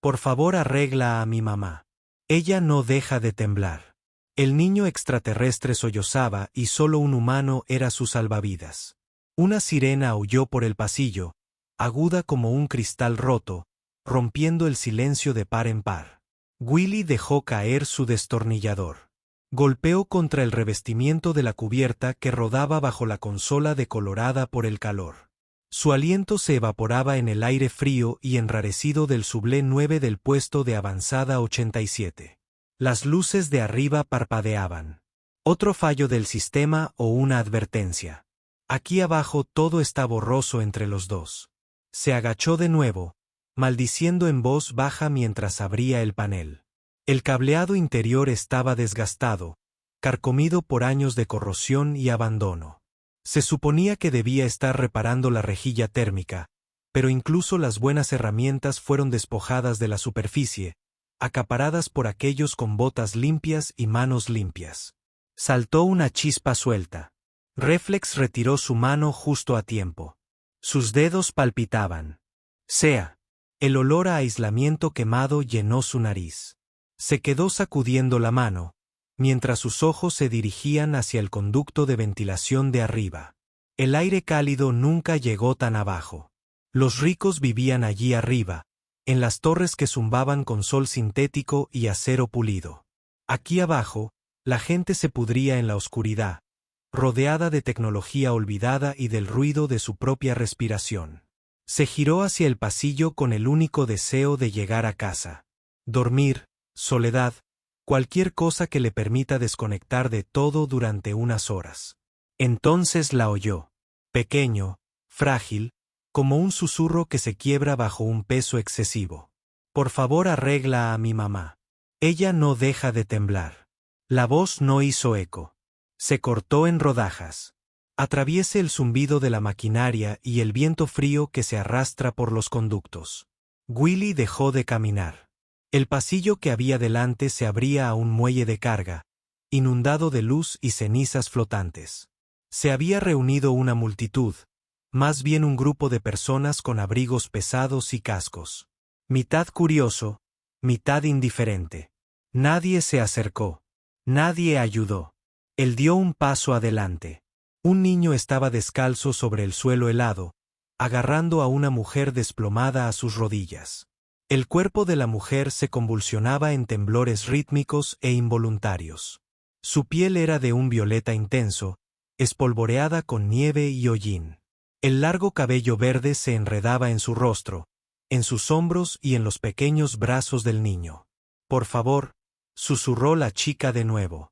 Por favor, arregla a mi mamá. Ella no deja de temblar. El niño extraterrestre sollozaba y solo un humano era su salvavidas. Una sirena aulló por el pasillo, aguda como un cristal roto, rompiendo el silencio de par en par. Willy dejó caer su destornillador. Golpeó contra el revestimiento de la cubierta que rodaba bajo la consola decolorada por el calor. Su aliento se evaporaba en el aire frío y enrarecido del Sublé 9 del puesto de avanzada 87. Las luces de arriba parpadeaban. ¿Otro fallo del sistema o una advertencia? Aquí abajo todo está borroso entre los dos. Se agachó de nuevo, maldiciendo en voz baja mientras abría el panel. El cableado interior estaba desgastado, carcomido por años de corrosión y abandono. Se suponía que debía estar reparando la rejilla térmica, pero incluso las buenas herramientas fueron despojadas de la superficie, acaparadas por aquellos con botas limpias y manos limpias. Saltó una chispa suelta. Reflex retiró su mano justo a tiempo. Sus dedos palpitaban. ¡Sea! El olor a aislamiento quemado llenó su nariz. Se quedó sacudiendo la mano, mientras sus ojos se dirigían hacia el conducto de ventilación de arriba. El aire cálido nunca llegó tan abajo. Los ricos vivían allí arriba, en las torres que zumbaban con sol sintético y acero pulido. Aquí abajo, la gente se pudría en la oscuridad, rodeada de tecnología olvidada y del ruido de su propia respiración. Se giró hacia el pasillo con el único deseo de llegar a casa. Dormir, soledad, cualquier cosa que le permita desconectar de todo durante unas horas. Entonces la oyó. Pequeño, frágil, como un susurro que se quiebra bajo un peso excesivo. Por favor, arregla a mi mamá. Ella no deja de temblar. La voz no hizo eco. Se cortó en rodajas. Atraviese el zumbido de la maquinaria y el viento frío que se arrastra por los conductos. Willy dejó de caminar. El pasillo que había delante se abría a un muelle de carga, inundado de luz y cenizas flotantes. Se había reunido una multitud, más bien un grupo de personas con abrigos pesados y cascos. Mitad curioso, mitad indiferente. Nadie se acercó. Nadie ayudó. Él dio un paso adelante. Un niño estaba descalzo sobre el suelo helado, agarrando a una mujer desplomada a sus rodillas. El cuerpo de la mujer se convulsionaba en temblores rítmicos e involuntarios. Su piel era de un violeta intenso, espolvoreada con nieve y hollín. El largo cabello verde se enredaba en su rostro, en sus hombros y en los pequeños brazos del niño. Por favor, susurró la chica de nuevo.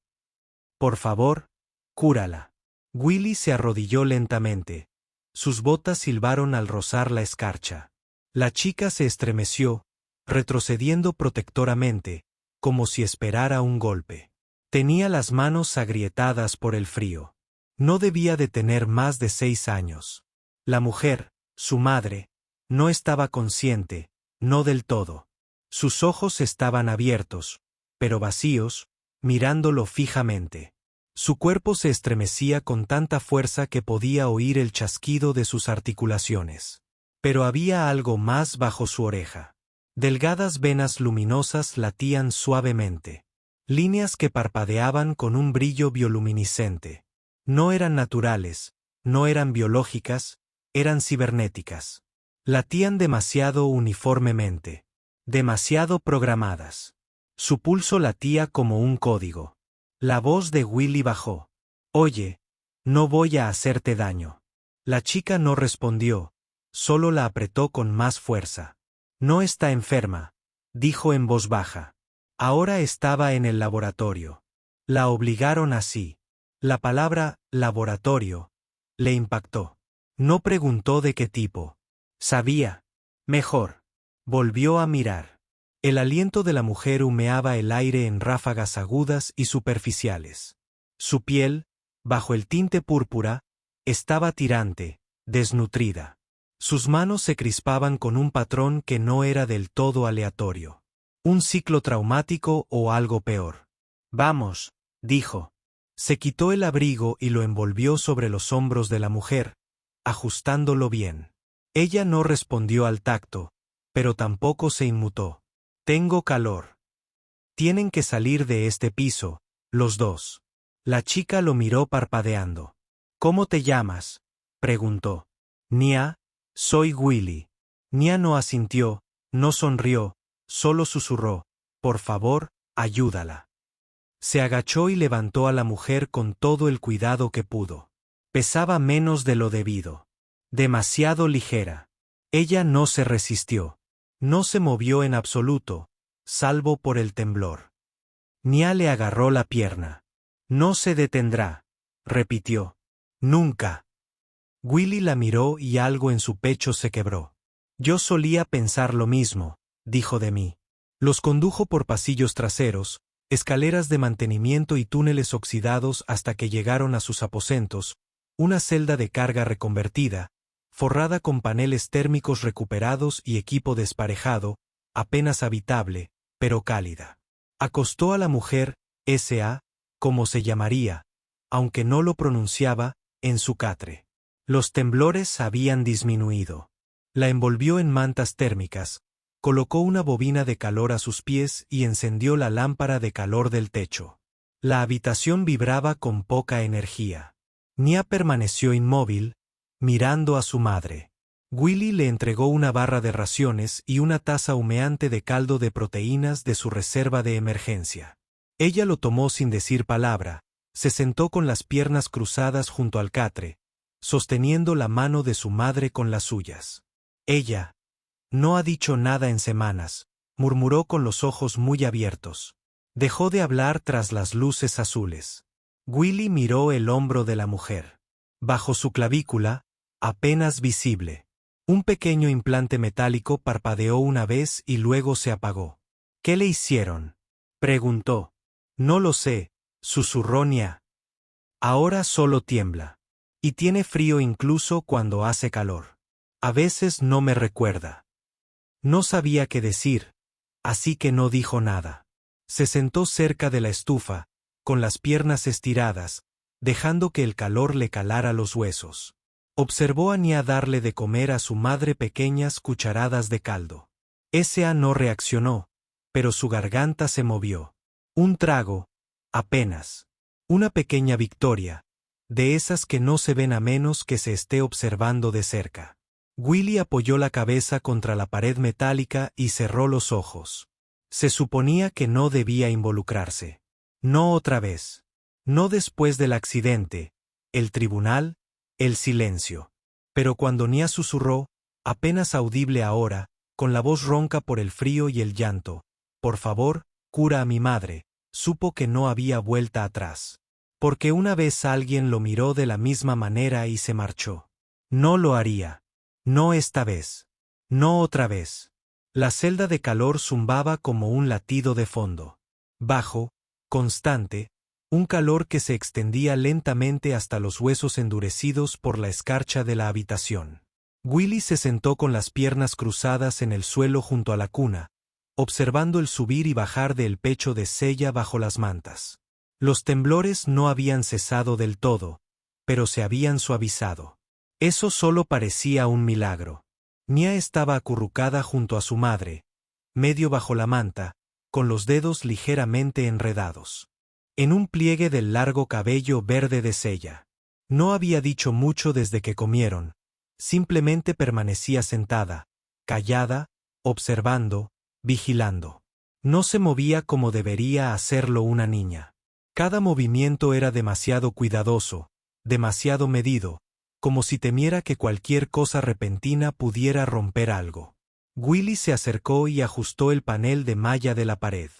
Por favor, cúrala. Willy se arrodilló lentamente. Sus botas silbaron al rozar la escarcha. La chica se estremeció, retrocediendo protectoramente, como si esperara un golpe. Tenía las manos agrietadas por el frío. No debía de tener más de 6 años. La mujer, su madre, no estaba consciente, no del todo. Sus ojos estaban abiertos, pero vacíos, mirándolo fijamente. Su cuerpo se estremecía con tanta fuerza que podía oír el chasquido de sus articulaciones. Pero había algo más bajo su oreja. Delgadas venas luminosas latían suavemente. Líneas que parpadeaban con un brillo bioluminiscente. No eran naturales, no eran biológicas, eran cibernéticas. Latían demasiado uniformemente. Demasiado programadas. Su pulso latía como un código. La voz de Willy bajó. Oye, no voy a hacerte daño. La chica no respondió, solo la apretó con más fuerza. No está enferma, dijo en voz baja. Ahora estaba en el laboratorio. La obligaron así. La palabra laboratorio le impactó. No preguntó de qué tipo. Sabía. Mejor. Volvió a mirar. El aliento de la mujer humeaba el aire en ráfagas agudas y superficiales. Su piel, bajo el tinte púrpura, estaba tirante, desnutrida. Sus manos se crispaban con un patrón que no era del todo aleatorio. Un ciclo traumático o algo peor. Vamos, dijo. Se quitó el abrigo y lo envolvió sobre los hombros de la mujer, ajustándolo bien. Ella no respondió al tacto, pero tampoco se inmutó. Tengo calor. Tienen que salir de este piso, los dos. La chica lo miró parpadeando. ¿Cómo te llamas?, preguntó. Nia, soy Willy. Nia no asintió, no sonrió, solo susurró, por favor, ayúdala. Se agachó y levantó a la mujer con todo el cuidado que pudo. Pesaba menos de lo debido. Demasiado ligera. Ella no se resistió. No se movió en absoluto, salvo por el temblor. Nia le agarró la pierna. No se detendrá, repitió. Nunca. Willy la miró y algo en su pecho se quebró. Yo solía pensar lo mismo, dijo de mí. Los condujo por pasillos traseros, escaleras de mantenimiento y túneles oxidados hasta que llegaron a sus aposentos, una celda de carga reconvertida, forrada con paneles térmicos recuperados y equipo desparejado, apenas habitable, pero cálida. Acostó a la mujer, S.A., como se llamaría, aunque no lo pronunciaba, en su catre. Los temblores habían disminuido. La envolvió en mantas térmicas, colocó una bobina de calor a sus pies y encendió la lámpara de calor del techo. La habitación vibraba con poca energía. Nia permaneció inmóvil, mirando a su madre. Willy le entregó una barra de raciones y una taza humeante de caldo de proteínas de su reserva de emergencia. Ella lo tomó sin decir palabra, se sentó con las piernas cruzadas junto al catre, sosteniendo la mano de su madre con las suyas. Ella no ha dicho nada en semanas, murmuró con los ojos muy abiertos. Dejó de hablar tras las luces azules. Willy miró el hombro de la mujer. Bajo su clavícula, apenas visible, un pequeño implante metálico parpadeó una vez y luego se apagó. ¿Qué le hicieron?, preguntó. No lo sé, susurró Nia. Ahora solo tiembla. Y tiene frío incluso cuando hace calor. A veces no me recuerda. No sabía qué decir, así que no dijo nada. Se sentó cerca de la estufa, con las piernas estiradas, dejando que el calor le calara los huesos. Observó a Nia darle de comer a su madre pequeñas cucharadas de caldo. S.A. no reaccionó, pero su garganta se movió. Un trago, apenas. Una pequeña victoria, de esas que no se ven a menos que se esté observando de cerca. Willy apoyó la cabeza contra la pared metálica y cerró los ojos. Se suponía que no debía involucrarse. No otra vez. No después del accidente, el tribunal, el silencio. Pero cuando Nia susurró, apenas audible ahora, con la voz ronca por el frío y el llanto, por favor, cura a mi madre, supo que no había vuelta atrás. Porque una vez alguien lo miró de la misma manera y se marchó. No lo haría. No esta vez. No otra vez. La celda de calor zumbaba como un latido de fondo. Bajo, constante, un calor que se extendía lentamente hasta los huesos endurecidos por la escarcha de la habitación. Willy se sentó con las piernas cruzadas en el suelo junto a la cuna, observando el subir y bajar del pecho de Sella bajo las mantas. Los temblores no habían cesado del todo, pero se habían suavizado. Eso solo parecía un milagro. Nia estaba acurrucada junto a su madre, medio bajo la manta, con los dedos ligeramente enredados en un pliegue del largo cabello verde de Sella. No había dicho mucho desde que comieron, simplemente permanecía sentada, callada, observando, vigilando. No se movía como debería hacerlo una niña. Cada movimiento era demasiado cuidadoso, demasiado medido, como si temiera que cualquier cosa repentina pudiera romper algo. Willy se acercó y ajustó el panel de malla de la pared.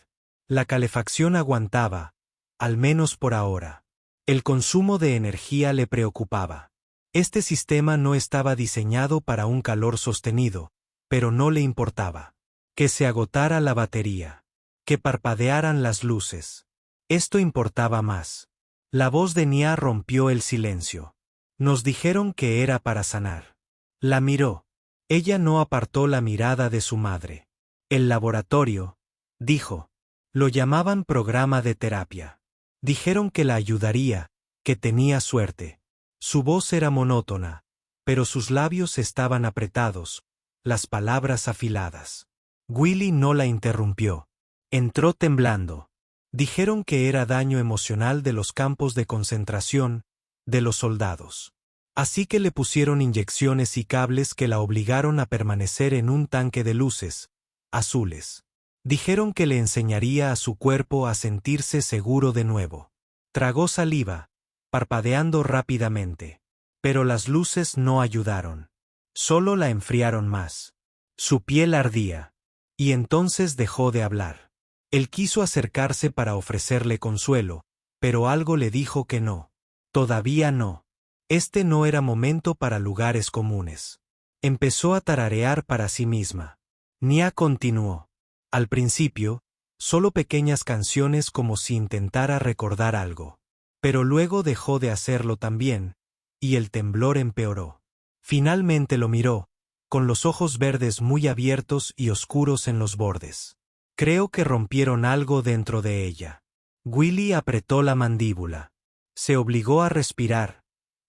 La calefacción aguantaba, al menos por ahora. El consumo de energía le preocupaba. Este sistema no estaba diseñado para un calor sostenido, pero no le importaba. Que se agotara la batería. Que parpadearan las luces. Esto importaba más. La voz de Nia rompió el silencio. Nos dijeron que era para sanar. La miró. Ella no apartó la mirada de su madre. El laboratorio, dijo. Lo llamaban programa de terapia. Dijeron que la ayudaría, que tenía suerte. Su voz era monótona, pero sus labios estaban apretados, las palabras afiladas. Willy no la interrumpió. Entró temblando. Dijeron que era daño emocional de los campos de concentración, de los soldados. Así que le pusieron inyecciones y cables que la obligaron a permanecer en un tanque de luces, azules. Dijeron que le enseñaría a su cuerpo a sentirse seguro de nuevo. Tragó saliva, parpadeando rápidamente. Pero las luces no ayudaron. Solo la enfriaron más. Su piel ardía. Y entonces dejó de hablar. Él quiso acercarse para ofrecerle consuelo, pero algo le dijo que no. Todavía no. Este no era momento para lugares comunes. Empezó a tararear para sí misma. Nia continuó. Al principio, solo pequeñas canciones como si intentara recordar algo. Pero luego dejó de hacerlo también, y el temblor empeoró. Finalmente lo miró, con los ojos verdes muy abiertos y oscuros en los bordes. Creo que rompieron algo dentro de ella. Willy apretó la mandíbula. Se obligó a respirar.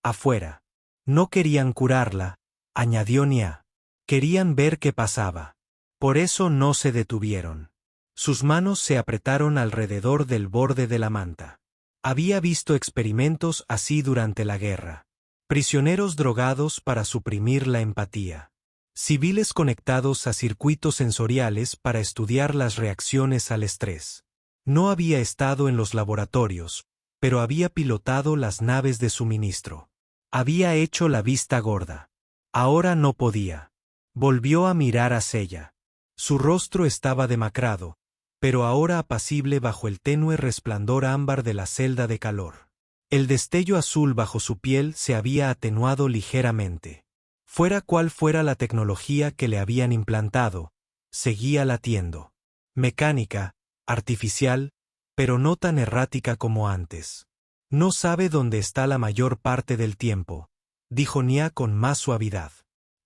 Afuera. No querían curarla, añadió Nia. Querían ver qué pasaba. Por eso no se detuvieron. Sus manos se apretaron alrededor del borde de la manta. Había visto experimentos así durante la guerra. Prisioneros drogados para suprimir la empatía. Civiles conectados a circuitos sensoriales para estudiar las reacciones al estrés. No había estado en los laboratorios, pero había pilotado las naves de suministro. Había hecho la vista gorda. Ahora no podía. Volvió a mirar a Sella. Su rostro estaba demacrado, pero ahora apacible bajo el tenue resplandor ámbar de la celda de calor. El destello azul bajo su piel se había atenuado ligeramente. Fuera cual fuera la tecnología que le habían implantado, seguía latiendo. Mecánica, artificial, pero no tan errática como antes. No sabe dónde está la mayor parte del tiempo, dijo Nia con más suavidad.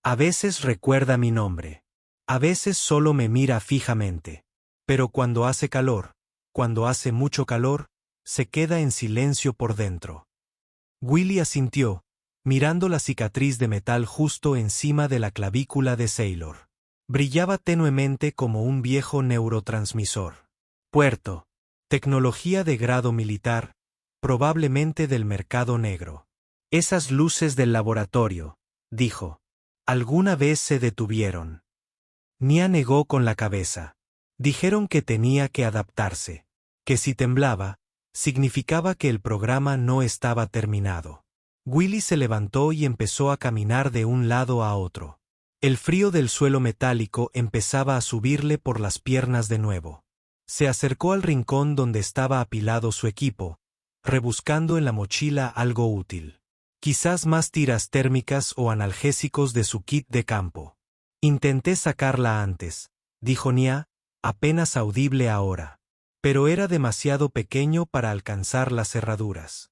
A veces recuerda mi nombre. A veces solo me mira fijamente. Pero cuando hace calor, cuando hace mucho calor, se queda en silencio por dentro. Willy asintió, mirando la cicatriz de metal justo encima de la clavícula de Sailor. Brillaba tenuemente como un viejo neurotransmisor. Puerto. Tecnología de grado militar, probablemente del mercado negro. Esas luces del laboratorio, dijo. Alguna vez se detuvieron. Nia negó con la cabeza. Dijeron que tenía que adaptarse. Que si temblaba, significaba que el programa no estaba terminado. Willy se levantó y empezó a caminar de un lado a otro. El frío del suelo metálico empezaba a subirle por las piernas de nuevo. Se acercó al rincón donde estaba apilado su equipo, rebuscando en la mochila algo útil. Quizás más tiras térmicas o analgésicos de su kit de campo. Intenté sacarla antes, dijo Nia, apenas audible ahora. Pero era demasiado pequeño para alcanzar las cerraduras.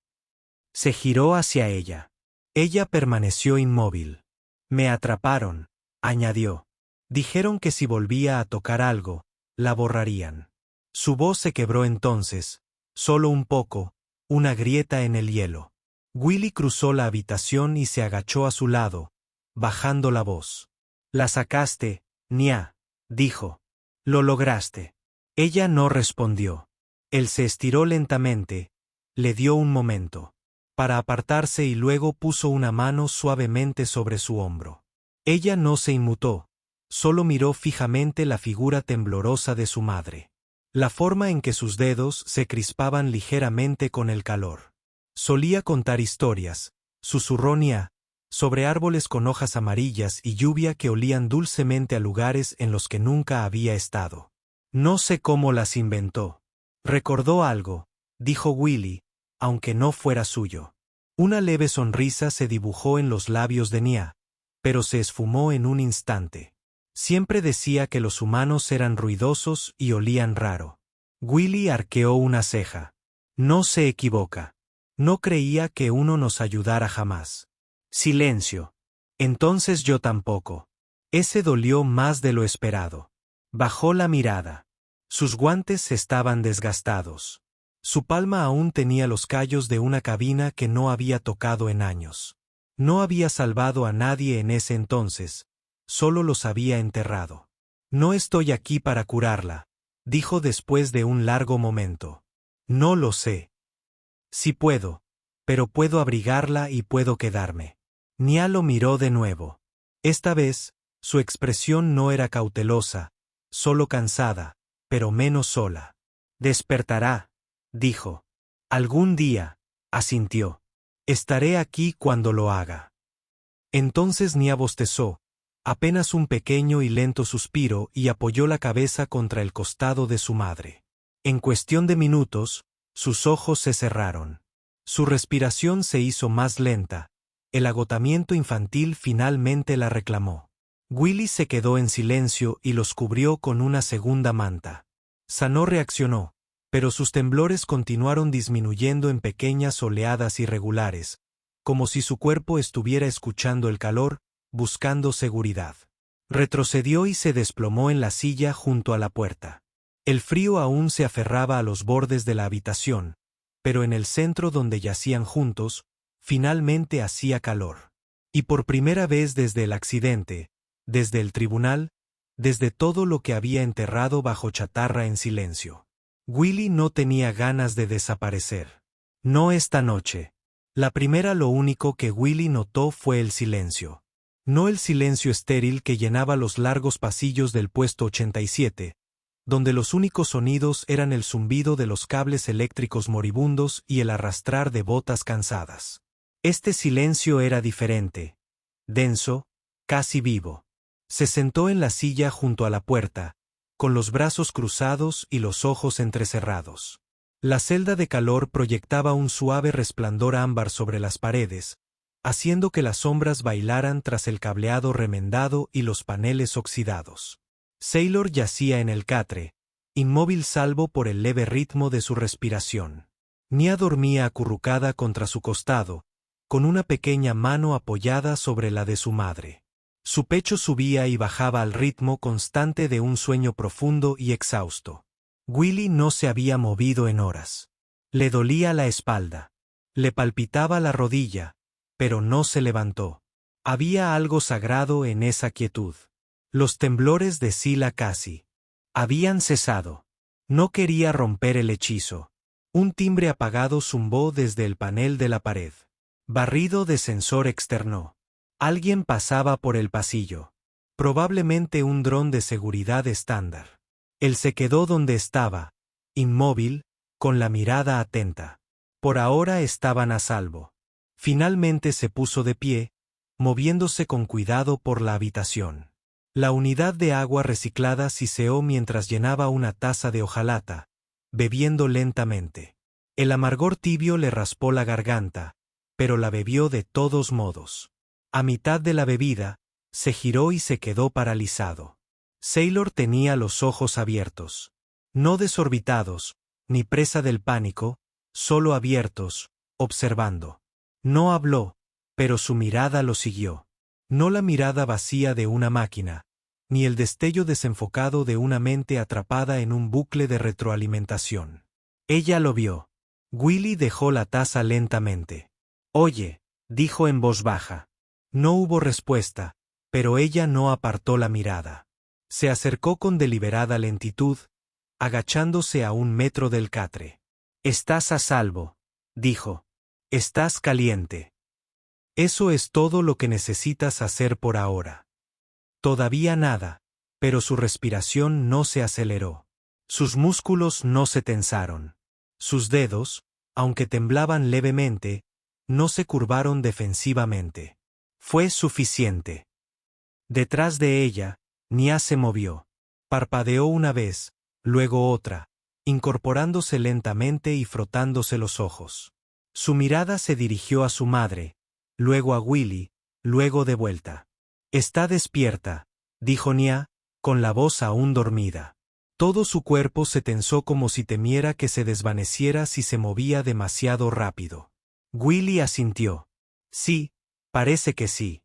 Se giró hacia ella. Ella permaneció inmóvil. Me atraparon, añadió. Dijeron que si volvía a tocar algo, la borrarían. Su voz se quebró entonces, solo un poco, una grieta en el hielo. Willy cruzó la habitación y se agachó a su lado, bajando la voz. La sacaste, Nia, dijo. Lo lograste. Ella no respondió. Él se estiró lentamente, le dio un momento para apartarse y luego puso una mano suavemente sobre su hombro. Ella no se inmutó, solo miró fijamente la figura temblorosa de su madre. La forma en que sus dedos se crispaban ligeramente con el calor. Solía contar historias, susurró Nia, sobre árboles con hojas amarillas y lluvia que olían dulcemente a lugares en los que nunca había estado. No sé cómo las inventó. Recordó algo, dijo Willy, aunque no fuera suyo. Una leve sonrisa se dibujó en los labios de Nia, pero se esfumó en un instante. Siempre decía que los humanos eran ruidosos y olían raro. Willy arqueó una ceja. No se equivoca. No creía que uno nos ayudara jamás. Silencio. Entonces yo tampoco. Ese dolió más de lo esperado. Bajó la mirada. Sus guantes estaban desgastados. Su palma aún tenía los callos de una cabina que no había tocado en años. No había salvado a nadie en ese entonces, solo los había enterrado. No estoy aquí para curarla, dijo después de un largo momento. No lo sé. Sí puedo, pero puedo abrigarla y puedo quedarme. Nia lo miró de nuevo. Esta vez, su expresión no era cautelosa, solo cansada, pero menos sola. Despertará, dijo. Algún día, asintió. Estaré aquí cuando lo haga. Entonces Nia bostezó, apenas un pequeño y lento suspiro, y apoyó la cabeza contra el costado de su madre. En cuestión de minutos, sus ojos se cerraron. Su respiración se hizo más lenta. El agotamiento infantil finalmente la reclamó. Willy se quedó en silencio y los cubrió con una segunda manta. Sa reaccionó, pero sus temblores continuaron disminuyendo en pequeñas oleadas irregulares, como si su cuerpo estuviera escuchando el calor, buscando seguridad. Retrocedió y se desplomó en la silla junto a la puerta. El frío aún se aferraba a los bordes de la habitación, pero en el centro donde yacían juntos, finalmente hacía calor. Y por primera vez desde el accidente, desde el tribunal, desde todo lo que había enterrado bajo chatarra en silencio, Willy no tenía ganas de desaparecer. No esta noche. La primera lo único que Willy notó fue el silencio. No el silencio estéril que llenaba los largos pasillos del puesto 87, donde los únicos sonidos eran el zumbido de los cables eléctricos moribundos y el arrastrar de botas cansadas. Este silencio era diferente, denso, casi vivo. Se sentó en la silla junto a la puerta, con los brazos cruzados y los ojos entrecerrados. La celda de calor proyectaba un suave resplandor ámbar sobre las paredes, haciendo que las sombras bailaran tras el cableado remendado y los paneles oxidados. Sailor yacía en el catre, inmóvil salvo por el leve ritmo de su respiración. Nia dormía acurrucada contra su costado, con una pequeña mano apoyada sobre la de su madre. Su pecho subía y bajaba al ritmo constante de un sueño profundo y exhausto. Willy no se había movido en horas. Le dolía la espalda. Le palpitaba la rodilla, pero no se levantó. Había algo sagrado en esa quietud. Los temblores de Sila casi habían cesado. No quería romper el hechizo. Un timbre apagado zumbó desde el panel de la pared. Barrido de sensor externó. Alguien pasaba por el pasillo. Probablemente un dron de seguridad estándar. Él se quedó donde estaba, inmóvil, con la mirada atenta. Por ahora estaban a salvo. Finalmente se puso de pie, moviéndose con cuidado por la habitación. La unidad de agua reciclada siseó mientras llenaba una taza de hojalata, bebiendo lentamente. El amargor tibio le raspó la garganta, pero la bebió de todos modos. A mitad de la bebida, se giró y se quedó paralizado. Sailor tenía los ojos abiertos. No desorbitados, ni presa del pánico, solo abiertos, observando. No habló, pero su mirada lo siguió. No la mirada vacía de una máquina, ni el destello desenfocado de una mente atrapada en un bucle de retroalimentación. Ella lo vio. Willy dejó la taza lentamente. «Oye», dijo en voz baja. No hubo respuesta, pero ella no apartó la mirada. Se acercó con deliberada lentitud, agachándose a 1 metro del catre. «Estás a salvo», dijo. «Estás caliente. Eso es todo lo que necesitas hacer por ahora». Todavía nada, pero su respiración no se aceleró. Sus músculos no se tensaron. Sus dedos, aunque temblaban levemente, no se curvaron defensivamente. Fue suficiente. Detrás de ella, Nia se movió. Parpadeó una vez, luego otra, incorporándose lentamente y frotándose los ojos. Su mirada se dirigió a su madre, luego a Willy, luego de vuelta. «Está despierta», dijo Nia, con la voz aún dormida. Todo su cuerpo se tensó como si temiera que se desvaneciera si se movía demasiado rápido. Willy asintió. «Sí, parece que sí».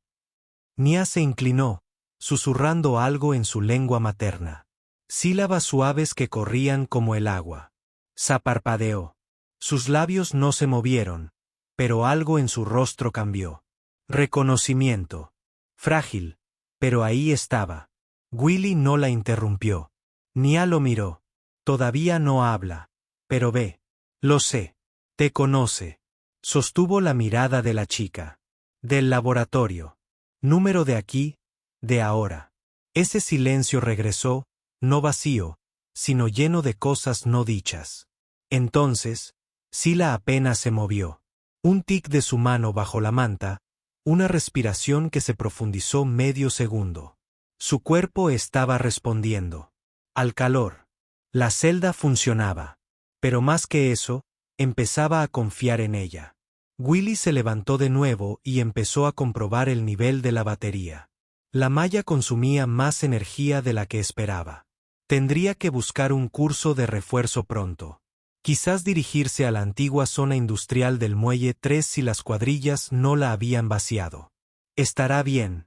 Nia se inclinó, susurrando algo en su lengua materna. Sílabas suaves que corrían como el agua. Sa parpadeó. Sus labios no se movieron, pero algo en su rostro cambió. Reconocimiento. Frágil, pero ahí estaba. Willy no la interrumpió. Nia lo miró. Todavía no habla. Pero ve. Lo sé. Te conoce. Sostuvo la mirada de la chica. Del laboratorio. Número de aquí, de ahora. Ese silencio regresó, no vacío, sino lleno de cosas no dichas. Entonces, Sila apenas se movió. Un tic de su mano bajo la manta, una respiración que se profundizó medio segundo. Su cuerpo estaba respondiendo. Al calor. La celda funcionaba. Pero más que eso, empezaba a confiar en ella. Willy se levantó de nuevo y empezó a comprobar el nivel de la batería. La malla consumía más energía de la que esperaba. Tendría que buscar un curso de refuerzo pronto. Quizás dirigirse a la antigua zona industrial del Muelle 3 si las cuadrillas no la habían vaciado. ¿Estará bien?,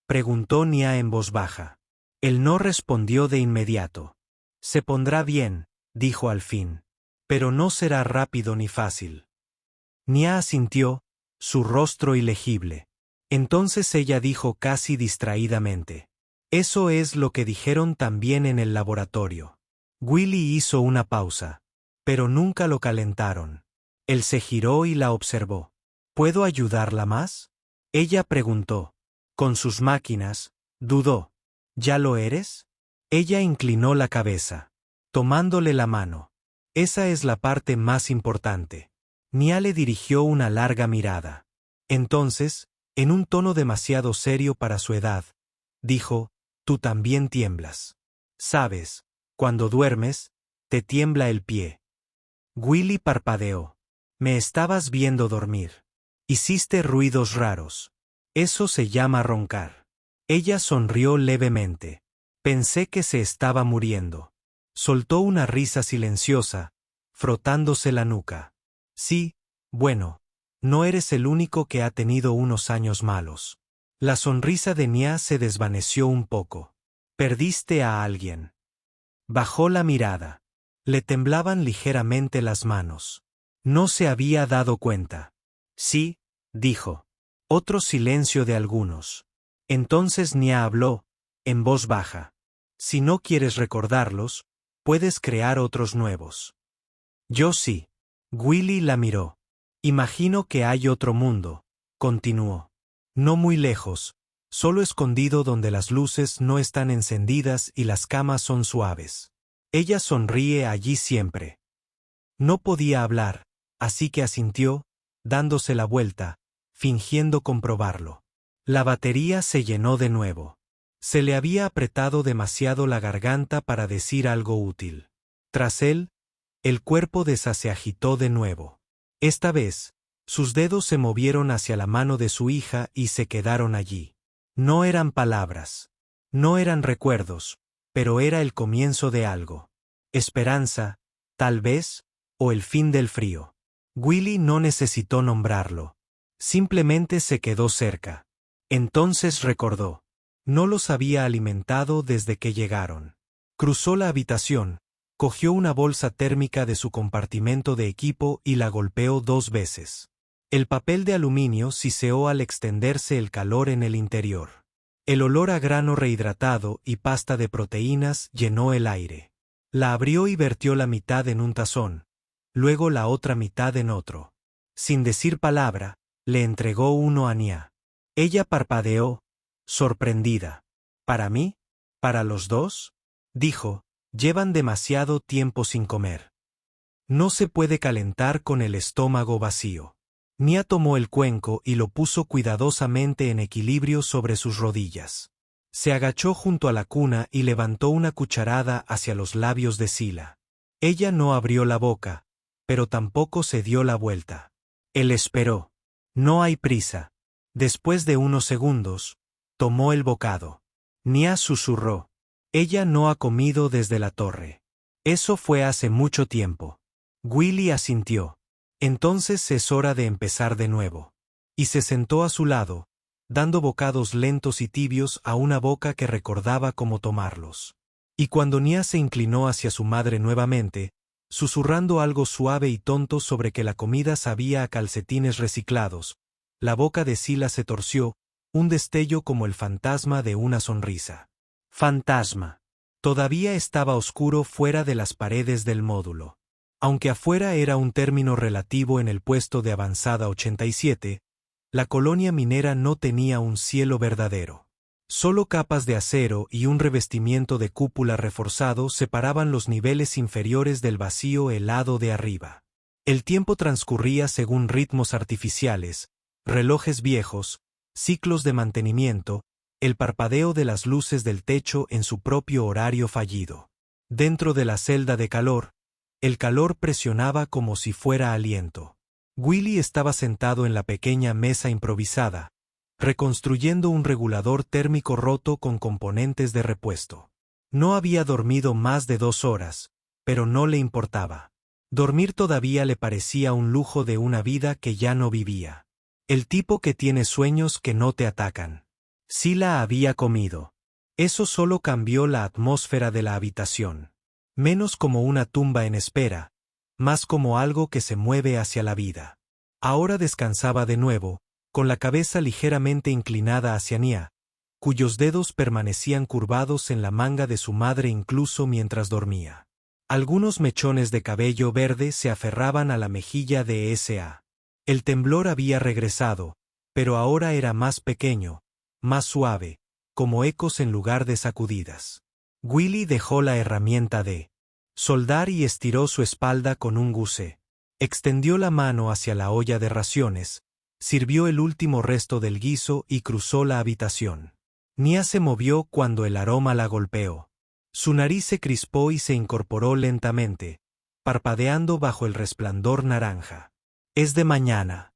preguntó Nia en voz baja. Él no respondió de inmediato. Se pondrá bien, dijo al fin. Pero no será rápido ni fácil. Nia asintió, su rostro ilegible. Entonces ella dijo casi distraídamente. Eso es lo que dijeron también en el laboratorio. Willy hizo una pausa. Pero nunca lo calentaron. Él se giró y la observó. ¿Puedo ayudarla más?, ella preguntó. Con sus máquinas, dudó. ¿Ya lo eres? Ella inclinó la cabeza, tomándole la mano. Esa es la parte más importante. Nia le dirigió una larga mirada. Entonces, en un tono demasiado serio para su edad, dijo, tú también tiemblas. Sabes, cuando duermes, te tiembla el pie. Willy parpadeó. Me estabas viendo dormir. Hiciste ruidos raros. Eso se llama roncar. Ella sonrió levemente. Pensé que se estaba muriendo. Soltó una risa silenciosa, frotándose la nuca. Sí, bueno, no eres el único que ha tenido unos años malos. La sonrisa de Nia se desvaneció un poco. Perdiste a alguien. Bajó la mirada. Le temblaban ligeramente las manos. No se había dado cuenta. Sí, dijo. Otro silencio de algunos. Entonces Nia habló, en voz baja. Si no quieres recordarlos, puedes crear otros nuevos. Yo sí. Willy la miró. Imagino que hay otro mundo, continuó. No muy lejos, solo escondido donde las luces no están encendidas y las camas son suaves. Ella sonríe allí siempre. No podía hablar, así que asintió, dándose la vuelta, fingiendo comprobarlo. La batería se llenó de nuevo. Se le había apretado demasiado la garganta para decir algo útil. Tras él, el cuerpo de Esa se agitó de nuevo. Esta vez, sus dedos se movieron hacia la mano de su hija y se quedaron allí. No eran palabras. No eran recuerdos, pero era el comienzo de algo. Esperanza, tal vez, o el fin del frío. Willy no necesitó nombrarlo. Simplemente se quedó cerca. Entonces recordó. No los había alimentado desde que llegaron. Cruzó la habitación, cogió una bolsa térmica de su compartimento de equipo y la golpeó 2 veces. El papel de aluminio siseó al extenderse el calor en el interior. El olor a grano rehidratado y pasta de proteínas llenó el aire. La abrió y vertió la mitad en un tazón, luego la otra mitad en otro. Sin decir palabra, le entregó uno a Nia. Ella parpadeó, sorprendida. ¿Para mí? ¿Para los dos?, dijo. Llevan demasiado tiempo sin comer. No se puede calentar con el estómago vacío. Nia tomó el cuenco y lo puso cuidadosamente en equilibrio sobre sus rodillas. Se agachó junto a la cuna y levantó una cucharada hacia los labios de Sila. Ella no abrió la boca, pero tampoco se dio la vuelta. Él esperó. No hay prisa. Después de unos segundos, tomó el bocado. Nia susurró. Ella no ha comido desde la torre. Eso fue hace mucho tiempo. Willy asintió. Entonces es hora de empezar de nuevo. Y se sentó a su lado, dando bocados lentos y tibios a una boca que recordaba cómo tomarlos. Y cuando Nia se inclinó hacia su madre nuevamente, susurrando algo suave y tonto sobre que la comida sabía a calcetines reciclados, la boca de Sila se torció, un destello como el fantasma de una sonrisa. Fantasma. Todavía estaba oscuro fuera de las paredes del módulo. Aunque afuera era un término relativo en el puesto de avanzada 87, la colonia minera no tenía un cielo verdadero. Solo capas de acero y un revestimiento de cúpula reforzado separaban los niveles inferiores del vacío helado de arriba. El tiempo transcurría según ritmos artificiales, relojes viejos, ciclos de mantenimiento, el parpadeo de las luces del techo en su propio horario fallido. Dentro de la celda de calor, el calor presionaba como si fuera aliento. Willy estaba sentado en la pequeña mesa improvisada, reconstruyendo un regulador térmico roto con componentes de repuesto. No había dormido más de 2 horas, pero no le importaba. Dormir todavía le parecía un lujo de una vida que ya no vivía. El tipo que tiene sueños que no te atacan. Sila había comido. Eso solo cambió la atmósfera de la habitación. Menos como una tumba en espera, más como algo que se mueve hacia la vida. Ahora descansaba de nuevo, con la cabeza ligeramente inclinada hacia Nia, cuyos dedos permanecían curvados en la manga de su madre incluso mientras dormía. Algunos mechones de cabello verde se aferraban a la mejilla de S.A. El temblor había regresado, pero ahora era más pequeño, más suave, como ecos en lugar de sacudidas. Willy dejó la herramienta de soldar y estiró su espalda con un gusé. Extendió la mano hacia la olla de raciones, sirvió el último resto del guiso y cruzó la habitación. Nia se movió cuando el aroma la golpeó. Su nariz se crispó y se incorporó lentamente, parpadeando bajo el resplandor naranja. ¿Es de mañana?,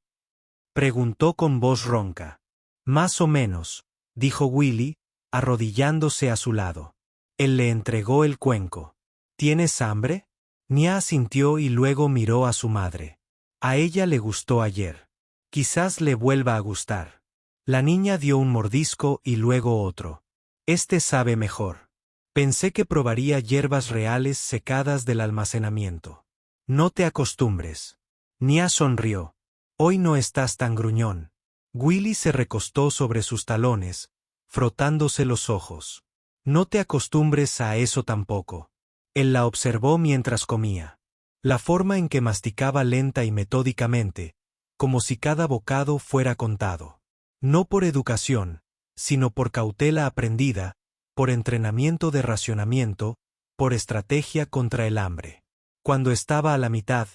preguntó con voz ronca. Más o menos, dijo Willy, arrodillándose a su lado. Él le entregó el cuenco. ¿Tienes hambre? Nia asintió y luego miró a su madre. A ella le gustó ayer. Quizás le vuelva a gustar. La niña dio un mordisco y luego otro. Este sabe mejor. Pensé que probaría hierbas reales secadas del almacenamiento. No te acostumbres. Nia sonrió. Hoy no estás tan gruñón. Willy se recostó sobre sus talones, frotándose los ojos. No te acostumbres a eso tampoco. Él la observó mientras comía. La forma en que masticaba lenta y metódicamente, como si cada bocado fuera contado. No por educación, sino por cautela aprendida, por entrenamiento de racionamiento, por estrategia contra el hambre. Cuando estaba a la mitad,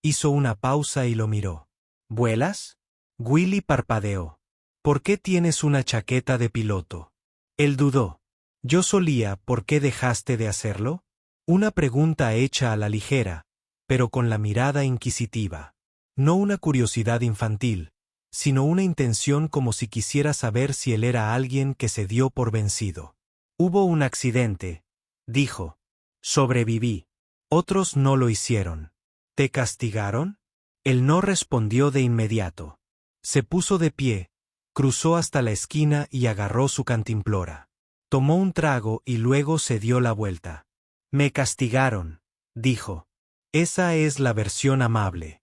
hizo una pausa y lo miró. ¿Vuelas? Willy parpadeó. ¿Por qué tienes una chaqueta de piloto? Él dudó. Yo solía, ¿por qué dejaste de hacerlo? Una pregunta hecha a la ligera, pero con la mirada inquisitiva. No una curiosidad infantil, sino una intención como si quisiera saber si él era alguien que se dio por vencido. Hubo un accidente, dijo. Sobreviví. Otros no lo hicieron. ¿Te castigaron? Él no respondió de inmediato. Se puso de pie, cruzó hasta la esquina y agarró su cantimplora. Tomó un trago y luego se dio la vuelta. Me castigaron, dijo. Esa es la versión amable.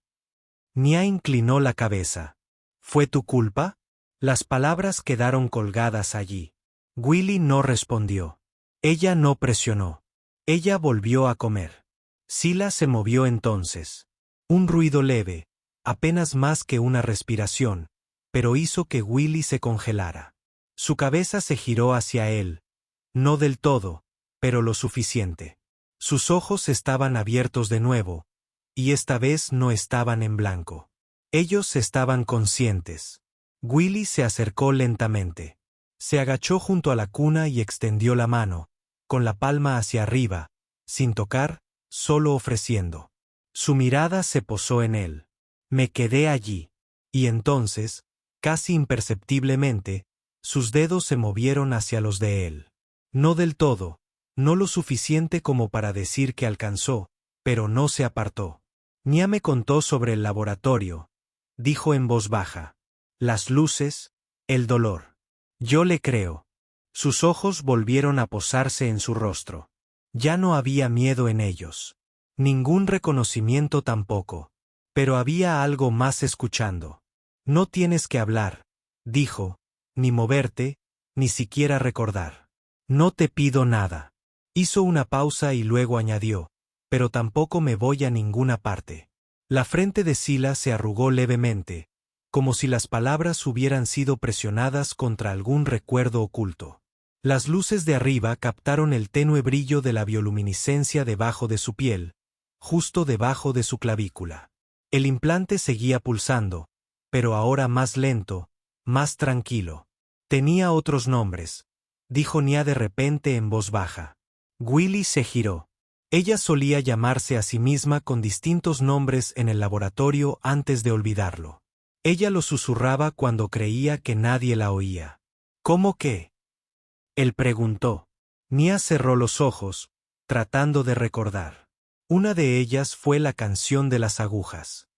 Nia inclinó la cabeza. ¿Fue tu culpa? Las palabras quedaron colgadas allí. Willy no respondió. Ella no presionó. Ella volvió a comer. Sila se movió entonces. Un ruido leve, apenas más que una respiración, pero hizo que Willy se congelara. Su cabeza se giró hacia él. No del todo, pero lo suficiente. Sus ojos estaban abiertos de nuevo, y esta vez no estaban en blanco. Ellos estaban conscientes. Willy se acercó lentamente. Se agachó junto a la cuna y extendió la mano, con la palma hacia arriba, sin tocar, solo ofreciendo. Su mirada se posó en él. Me quedé allí. Y entonces, casi imperceptiblemente, sus dedos se movieron hacia los de él. No del todo, no lo suficiente como para decir que alcanzó, pero no se apartó. Nia me contó sobre el laboratorio, dijo en voz baja. Las luces, el dolor. Yo le creo. Sus ojos volvieron a posarse en su rostro. Ya no había miedo en ellos. Ningún reconocimiento tampoco. Pero había algo más escuchando. No tienes que hablar, dijo, ni moverte, ni siquiera recordar. No te pido nada. Hizo una pausa y luego añadió, pero tampoco me voy a ninguna parte. La frente de Sila se arrugó levemente, como si las palabras hubieran sido presionadas contra algún recuerdo oculto. Las luces de arriba captaron el tenue brillo de la bioluminiscencia debajo de su piel, justo debajo de su clavícula. El implante seguía pulsando, pero ahora más lento, más tranquilo. Tenía otros nombres, dijo Nia de repente en voz baja. Willy se giró. Ella solía llamarse a sí misma con distintos nombres en el laboratorio antes de olvidarlo. Ella lo susurraba cuando creía que nadie la oía. ¿Cómo qué? Él preguntó. Nia cerró los ojos, tratando de recordar. Una de ellas fue la canción de las agujas.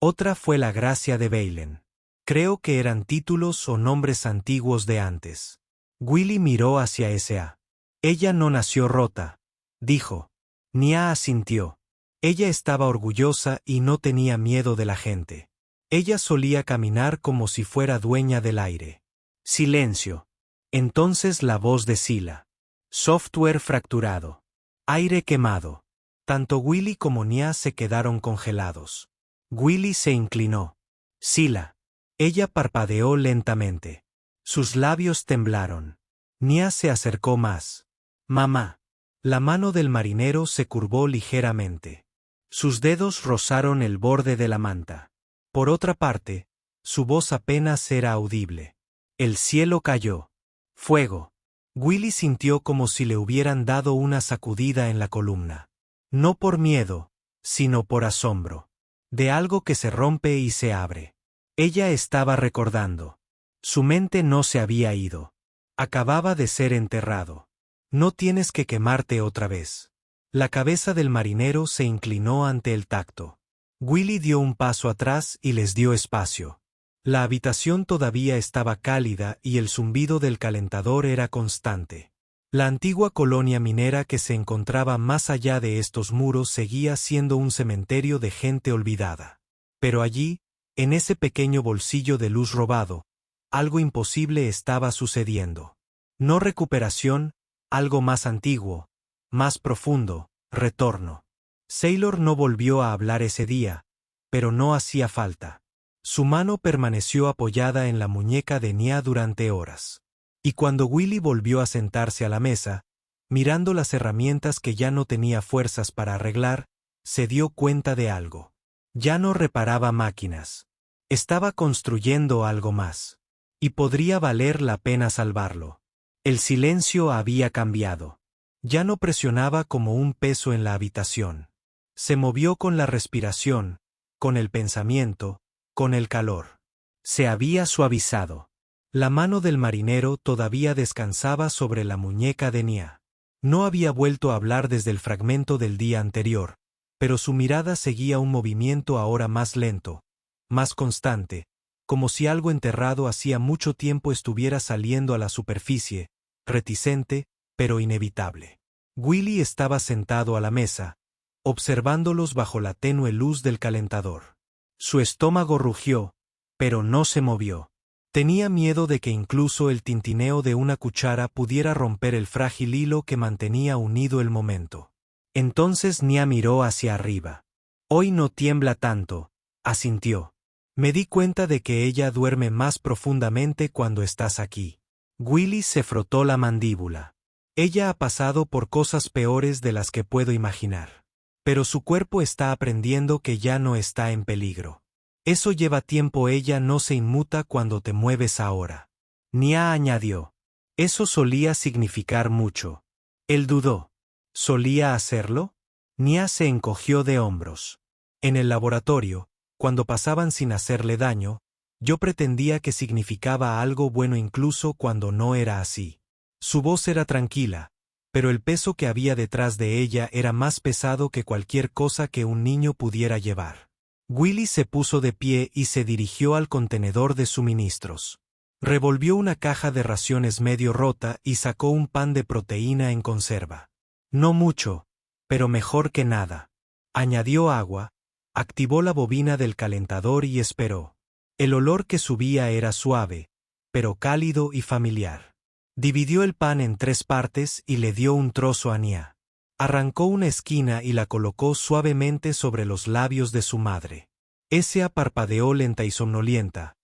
Otra fue la gracia de Beilen. Creo que eran títulos o nombres antiguos de antes. Willy miró hacia S.A. Ella no nació rota, dijo. Nia asintió. Ella estaba orgullosa y no tenía miedo de la gente. Ella solía caminar como si fuera dueña del aire. Silencio. Entonces la voz de Sila. Software fracturado. Aire quemado. Tanto Willy como Nia se quedaron congelados. Willy se inclinó. Sila. Ella parpadeó lentamente. Sus labios temblaron. Nia se acercó más. Mamá. La mano del marinero se curvó ligeramente. Sus dedos rozaron el borde de la manta. Por otra parte, su voz apenas era audible. El cielo cayó. Fuego. Willy sintió como si le hubieran dado una sacudida en la columna. No por miedo, sino por asombro. De algo que se rompe y se abre. Ella estaba recordando. Su mente no se había ido. Acababa de ser enterrado. No tienes que quemarte otra vez. La cabeza del marinero se inclinó ante el tacto. Willy dio un paso atrás y les dio espacio. La habitación todavía estaba cálida y el zumbido del calentador era constante. La antigua colonia minera que se encontraba más allá de estos muros seguía siendo un cementerio de gente olvidada. Pero allí, en ese pequeño bolsillo de luz robado, algo imposible estaba sucediendo. No recuperación, algo más antiguo, más profundo, retorno. Sailor no volvió a hablar ese día, pero no hacía falta. Su mano permaneció apoyada en la muñeca de Nia durante horas. Y cuando Willy volvió a sentarse a la mesa, mirando las herramientas que ya no tenía fuerzas para arreglar, se dio cuenta de algo. Ya no reparaba máquinas. Estaba construyendo algo más. Y podría valer la pena salvarlo. El silencio había cambiado. Ya no presionaba como un peso en la habitación. Se movió con la respiración, con el pensamiento, con el calor. Se había suavizado. La mano del marinero todavía descansaba sobre la muñeca de Nia. No había vuelto a hablar desde el fragmento del día anterior, pero su mirada seguía un movimiento ahora más lento, más constante, como si algo enterrado hacía mucho tiempo estuviera saliendo a la superficie, reticente, pero inevitable. Willy estaba sentado a la mesa, observándolos bajo la tenue luz del calentador. Su estómago rugió, pero no se movió. Tenía miedo de que incluso el tintineo de una cuchara pudiera romper el frágil hilo que mantenía unido el momento. Entonces Nia miró hacia arriba. Hoy no tiembla tanto, asintió. Me di cuenta de que ella duerme más profundamente cuando estás aquí. Willy se frotó la mandíbula. Ella ha pasado por cosas peores de las que puedo imaginar. Pero su cuerpo está aprendiendo que ya no está en peligro. Eso lleva tiempo. Ella no se inmuta cuando te mueves ahora. Nia añadió. Eso solía significar mucho. Él dudó. ¿Solía hacerlo? Nia se encogió de hombros. En el laboratorio, cuando pasaban sin hacerle daño, yo pretendía que significaba algo bueno incluso cuando no era así. Su voz era tranquila, pero el peso que había detrás de ella era más pesado que cualquier cosa que un niño pudiera llevar. Willy se puso de pie y se dirigió al contenedor de suministros. Revolvió una caja de raciones medio rota y sacó un pan de proteína en conserva. No mucho, pero mejor que nada. Añadió agua, activó la bobina del calentador y esperó. El olor que subía era suave, pero cálido y familiar. Dividió el pan en 3 partes y le dio un trozo a Nia. Arrancó una esquina y la colocó suavemente sobre los labios de su madre. Esa parpadeó lenta y somnolienta.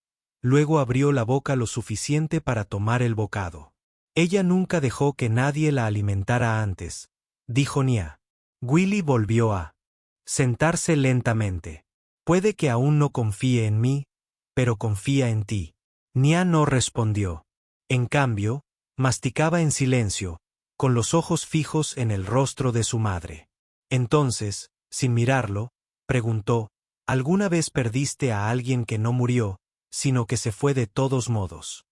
Luego abrió la boca lo suficiente para tomar el bocado. Ella nunca dejó que nadie la alimentara antes, dijo Nia. Willy volvió a sentarse lentamente. Puede que aún no confíe en mí, pero confía en ti. Nia no respondió. En cambio, masticaba en silencio, con los ojos fijos en el rostro de su madre. Entonces, sin mirarlo, preguntó, ¿alguna vez perdiste a alguien que no murió, sino que se fue de todos modos?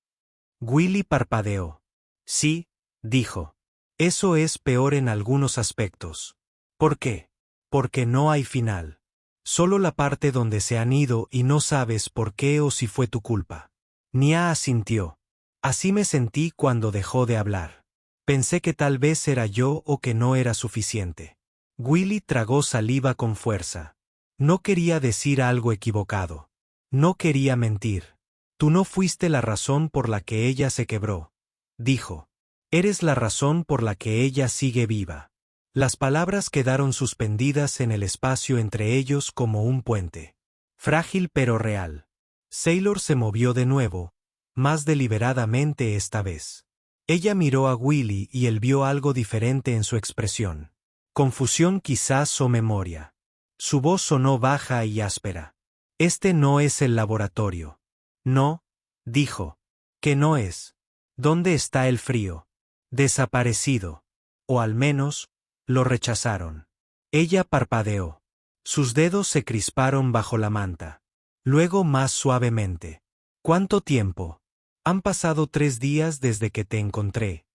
Willy parpadeó. Sí, dijo. Eso es peor en algunos aspectos. ¿Por qué? Porque no hay final. Solo la parte donde se han ido y no sabes por qué o si fue tu culpa. Nia asintió. Así me sentí cuando dejó de hablar. Pensé que tal vez era yo o que no era suficiente. Willy tragó saliva con fuerza. No quería decir algo equivocado. No quería mentir. Tú no fuiste la razón por la que ella se quebró, dijo. Eres la razón por la que ella sigue viva. Las palabras quedaron suspendidas en el espacio entre ellos como un puente. Frágil pero real. Sailor se movió de nuevo, más deliberadamente esta vez. Ella miró a Willy y él vio algo diferente en su expresión. Confusión quizás o memoria. Su voz sonó baja y áspera. Este no es el laboratorio. No, dijo. ¿Qué no es? ¿Dónde está el frío? Desaparecido. O al menos, lo rechazaron. Ella parpadeó. Sus dedos se crisparon bajo la manta. Luego más suavemente. ¿Cuánto tiempo? Han pasado 3 días desde que te encontré,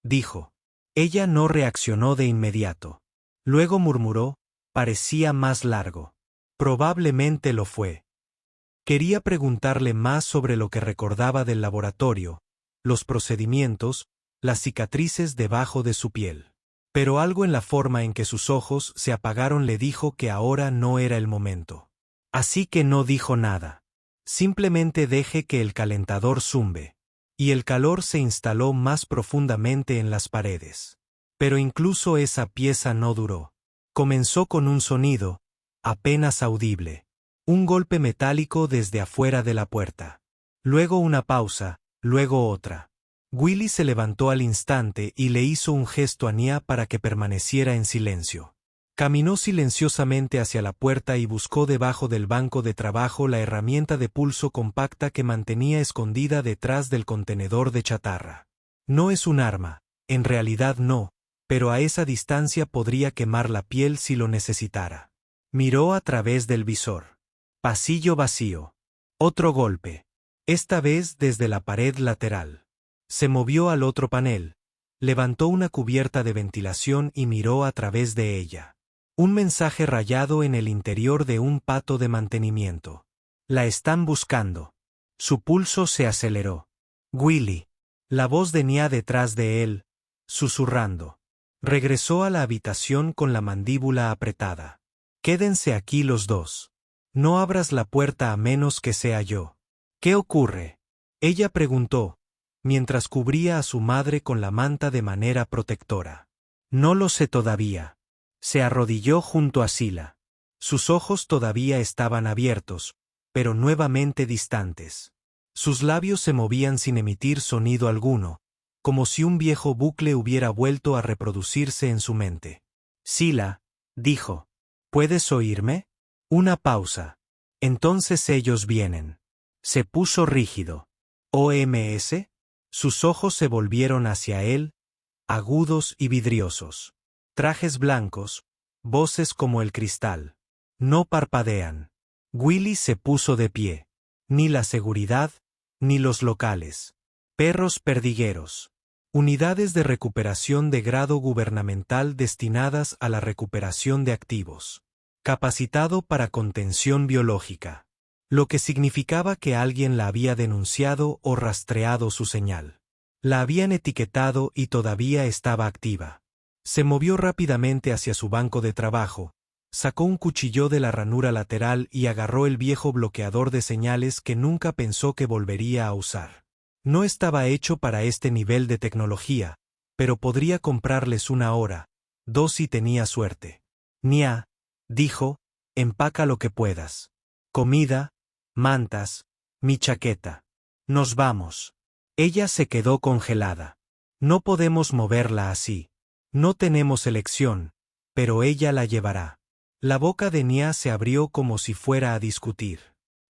dijo. Ella no reaccionó de inmediato. Luego murmuró, parecía más largo. Probablemente lo fue. Quería preguntarle más sobre lo que recordaba del laboratorio, los procedimientos, las cicatrices debajo de su piel. Pero algo en la forma en que sus ojos se apagaron le dijo que ahora no era el momento. Así que no dijo nada. Simplemente deje que el calentador zumbe. Y el calor se instaló más profundamente en las paredes. Pero incluso esa pieza no duró. Comenzó con un sonido, apenas audible. Un golpe metálico desde afuera de la puerta. Luego una pausa, luego otra. Willy se levantó al instante y le hizo un gesto a Nia para que permaneciera en silencio. Caminó silenciosamente hacia la puerta y buscó debajo del banco de trabajo la herramienta de pulso compacta que mantenía escondida detrás del contenedor de chatarra. No es un arma, en realidad no, pero a esa distancia podría quemar la piel si lo necesitara. Miró a través del visor. Pasillo vacío. Otro golpe. Esta vez desde la pared lateral. Se movió al otro panel, levantó una cubierta de ventilación y miró a través de ella. Un mensaje rayado en el interior de un pato de mantenimiento. La están buscando. Su pulso se aceleró. Willy. La voz de Nia detrás de él, susurrando. Regresó a la habitación con la mandíbula apretada. Quédense aquí los dos. No abras la puerta a menos que sea yo. ¿Qué ocurre? Ella preguntó, mientras cubría a su madre con la manta de manera protectora. No lo sé todavía. Se arrodilló junto a Sila. Sus ojos todavía estaban abiertos, pero nuevamente distantes. Sus labios se movían sin emitir sonido alguno, como si un viejo bucle hubiera vuelto a reproducirse en su mente. Sila, dijo, ¿puedes oírme? Una pausa. Entonces ellos vienen. Se puso rígido. ¿OMS? Sus ojos se volvieron hacia él, agudos y vidriosos. Trajes blancos, voces como el cristal. No parpadean. Willy se puso de pie. Ni la seguridad, ni los locales. Perros perdigueros. Unidades de recuperación de grado gubernamental destinadas a la recuperación de activos. Capacitado para contención biológica. Lo que significaba que alguien la había denunciado o rastreado su señal. La habían etiquetado y todavía estaba activa. Se movió rápidamente hacia su banco de trabajo, sacó un cuchillo de la ranura lateral y agarró el viejo bloqueador de señales que nunca pensó que volvería a usar. No estaba hecho para este nivel de tecnología, pero podría comprarles 1 hora, 2 si tenía suerte. Nia, dijo, empaca lo que puedas. Comida, mantas, mi chaqueta. Nos vamos. Ella se quedó congelada. No podemos moverla así. No tenemos elección, pero ella la llevará. La boca de Nia se abrió como si fuera a discutir.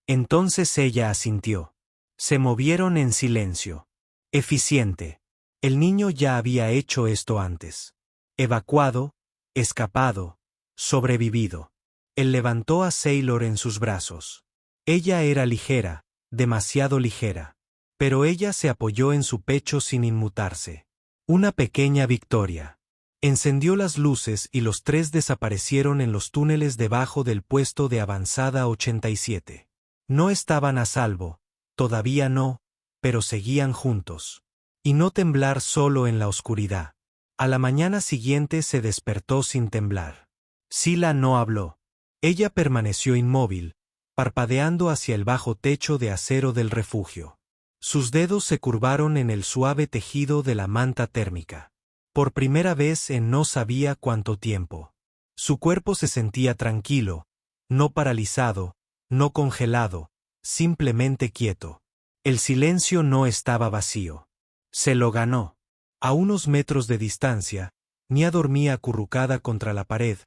Entonces ella asintió. Se movieron en silencio. Eficiente. El niño ya había hecho esto antes. Evacuado, escapado, sobrevivido. Él levantó a Sailor en sus brazos. Ella era ligera, demasiado ligera. Pero ella se apoyó en su pecho sin inmutarse. Una pequeña victoria. Encendió las luces y los 3 desaparecieron en los túneles debajo del puesto de avanzada 87. No estaban a salvo, todavía no, pero seguían juntos. Y no temblar solo en la oscuridad. A la mañana siguiente se despertó sin temblar. Sila no habló. Ella permaneció inmóvil, parpadeando hacia el bajo techo de acero del refugio. Sus dedos se curvaron en el suave tejido de la manta térmica. Por primera vez en no sabía cuánto tiempo. Su cuerpo se sentía tranquilo, no paralizado, no congelado, simplemente quieto. El silencio no estaba vacío. Se lo ganó. A unos metros de distancia, Nia dormía acurrucada contra la pared,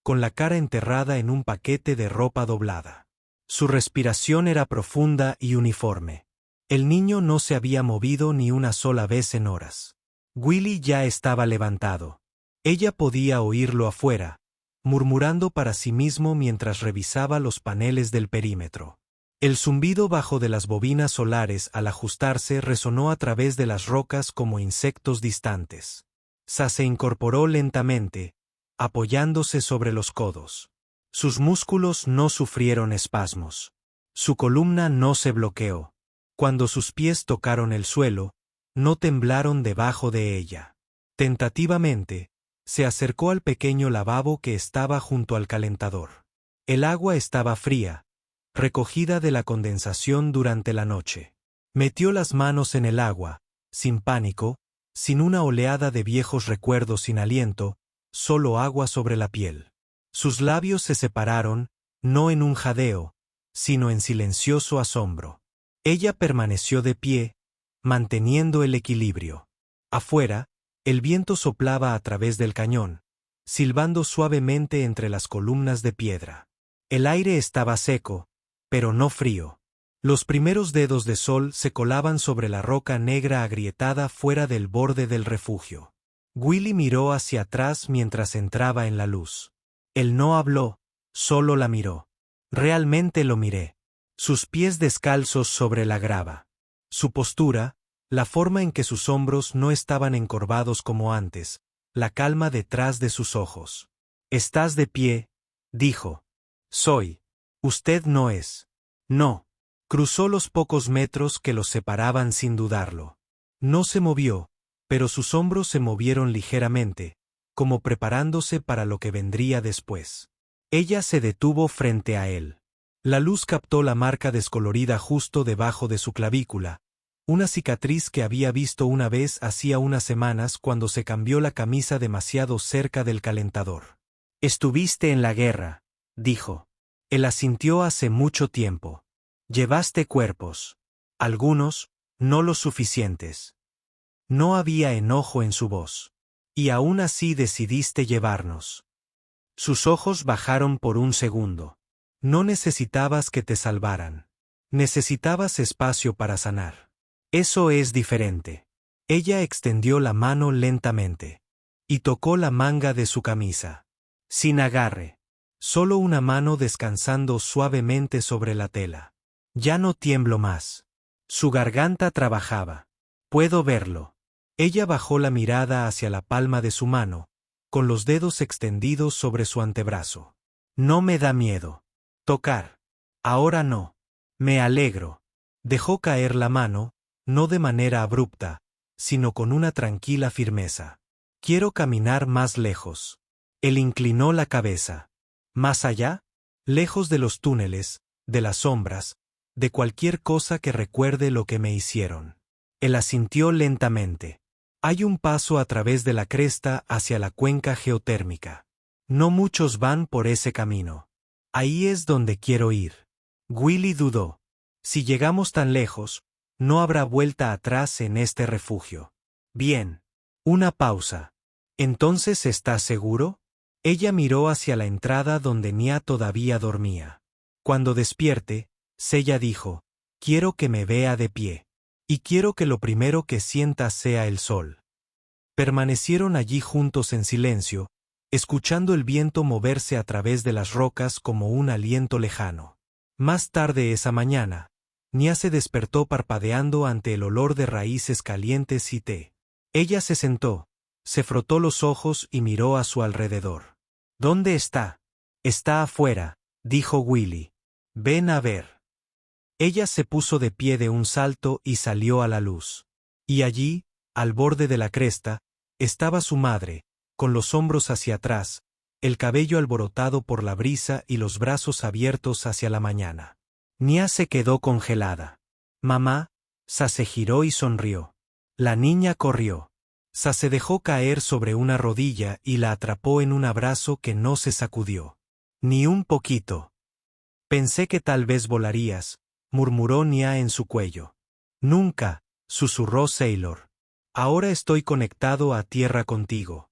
con la cara enterrada en un paquete de ropa doblada. Su respiración era profunda y uniforme. El niño no se había movido ni una sola vez en horas. Willy ya estaba levantado. Ella podía oírlo afuera, murmurando para sí mismo mientras revisaba los paneles del perímetro. El zumbido bajo de las bobinas solares al ajustarse resonó a través de las rocas como insectos distantes. Sa se incorporó lentamente, apoyándose sobre los codos. Sus músculos no sufrieron espasmos. Su columna no se bloqueó. Cuando sus pies tocaron el suelo, no temblaron debajo de ella. Tentativamente, se acercó al pequeño lavabo que estaba junto al calentador. El agua estaba fría, recogida de la condensación durante la noche. Metió las manos en el agua, sin pánico, sin una oleada de viejos recuerdos sin aliento, solo agua sobre la piel. Sus labios se separaron, no en un jadeo, sino en silencioso asombro. Ella permaneció de pie, manteniendo el equilibrio. Afuera, el viento soplaba a través del cañón, silbando suavemente entre las columnas de piedra. El aire estaba seco, pero no frío. Los primeros dedos de sol se colaban sobre la roca negra agrietada fuera del borde del refugio. Willy miró hacia atrás mientras entraba en la luz. Él no habló, solo la miró. Realmente lo miré. Sus pies descalzos sobre la grava. Su postura, la forma en que sus hombros no estaban encorvados como antes, la calma detrás de sus ojos. «Estás de pie», dijo. «Soy. Usted no es». «No». Cruzó los pocos metros que los separaban sin dudarlo. No se movió, pero sus hombros se movieron ligeramente, como preparándose para lo que vendría después. Ella se detuvo frente a él. La luz captó la marca descolorida justo debajo de su clavícula, una cicatriz que había visto una vez hacía unas semanas cuando se cambió la camisa demasiado cerca del calentador. «Estuviste en la guerra», dijo. Él asintió hace mucho tiempo. «Llevaste cuerpos. Algunos, no los suficientes». No había enojo en su voz. «Y aún así decidiste llevarnos». Sus ojos bajaron por un segundo. «No necesitabas que te salvaran. Necesitabas espacio para sanar. Eso es diferente». Ella extendió la mano lentamente. Y tocó la manga de su camisa. Sin agarre. Solo una mano descansando suavemente sobre la tela. «Ya no tiemblo más». Su garganta trabajaba. «Puedo verlo». Ella bajó la mirada hacia la palma de su mano, con los dedos extendidos sobre su antebrazo. «No me da miedo. Tocar. Ahora no. Me alegro». Dejó caer la mano, no de manera abrupta, sino con una tranquila firmeza. «Quiero caminar más lejos». Él inclinó la cabeza. «¿Más allá?» «Lejos de los túneles, de las sombras, de cualquier cosa que recuerde lo que me hicieron». Él asintió lentamente. Hay un paso a través de la cresta hacia la cuenca geotérmica. No muchos van por ese camino. Ahí es donde quiero ir. Willy dudó. Si llegamos tan lejos, no habrá vuelta atrás en este refugio. Bien. Una pausa. ¿Entonces estás seguro? Ella miró hacia la entrada donde Nia todavía dormía. Cuando despierte, Seiya dijo, quiero que me vea de pie. Y quiero que lo primero que sienta sea el sol. Permanecieron allí juntos en silencio, escuchando el viento moverse a través de las rocas como un aliento lejano. Más tarde esa mañana, Nia se despertó parpadeando ante el olor de raíces calientes y té. Ella se sentó, se frotó los ojos y miró a su alrededor. ¿Dónde está? Está afuera, dijo Willy. Ven a ver. Ella se puso de pie de un salto y salió a la luz. Y allí, al borde de la cresta, estaba su madre, con los hombros hacia atrás, el cabello alborotado por la brisa y los brazos abiertos hacia la mañana. Nia se quedó congelada. Mamá, Sa se giró y sonrió. La niña corrió. Sa se dejó caer sobre una rodilla y la atrapó en un abrazo que no se sacudió. Ni un poquito. Pensé que tal vez volarías, murmuró Nia en su cuello. Nunca, susurró Sailor. Ahora estoy conectado a tierra contigo.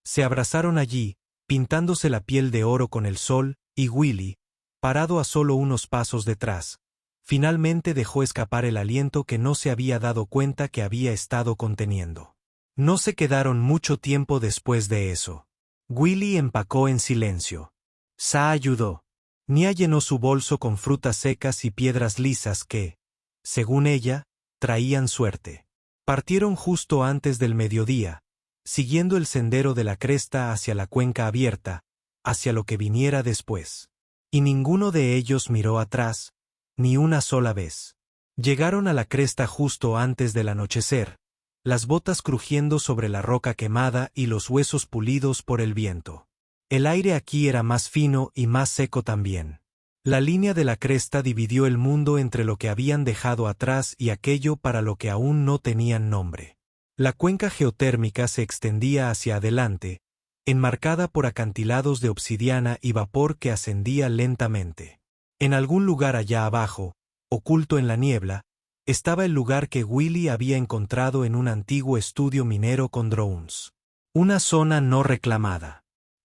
Se abrazaron allí, pintándose la piel de oro con el sol, y Willy, parado a solo unos pasos detrás, finalmente dejó escapar el aliento que no se había dado cuenta que había estado conteniendo. No se quedaron mucho tiempo después de eso. Willy empacó en silencio. Sa ayudó. Nia llenó su bolso con frutas secas y piedras lisas que, según ella, traían suerte. Partieron justo antes del mediodía, siguiendo el sendero de la cresta hacia la cuenca abierta, hacia lo que viniera después. Y ninguno de ellos miró atrás, ni una sola vez. Llegaron a la cresta justo antes del anochecer, las botas crujiendo sobre la roca quemada y los huesos pulidos por el viento. El aire aquí era más fino y más seco también. La línea de la cresta dividió el mundo entre lo que habían dejado atrás y aquello para lo que aún no tenían nombre. La cuenca geotérmica se extendía hacia adelante, enmarcada por acantilados de obsidiana y vapor que ascendía lentamente. En algún lugar allá abajo, oculto en la niebla, estaba el lugar que Willy había encontrado en un antiguo estudio minero con drones. Una zona no reclamada.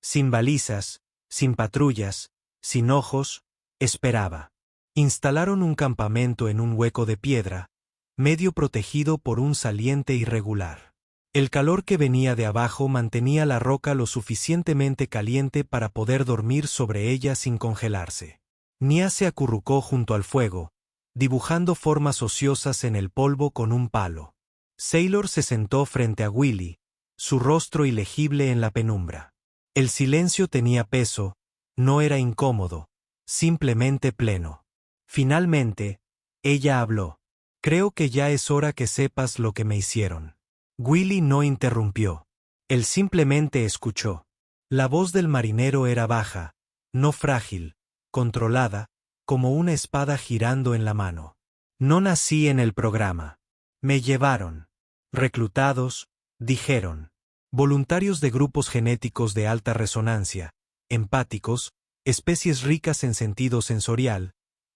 Sin balizas, sin patrullas, sin ojos, esperaba. Instalaron un campamento en un hueco de piedra, medio protegido por un saliente irregular. El calor que venía de abajo mantenía la roca lo suficientemente caliente para poder dormir sobre ella sin congelarse. Nia se acurrucó junto al fuego, dibujando formas ociosas en el polvo con un palo. Sailor se sentó frente a Willy, su rostro ilegible en la penumbra. El silencio tenía peso, no era incómodo, simplemente pleno. Finalmente, ella habló. Creo que ya es hora que sepas lo que me hicieron. Willy no interrumpió. Él simplemente escuchó. La voz del marinero era baja, no frágil, controlada, como una espada girando en la mano. No nací en el programa. Me llevaron. Reclutados, dijeron. Voluntarios de grupos genéticos de alta resonancia, empáticos, especies ricas en sentido sensorial,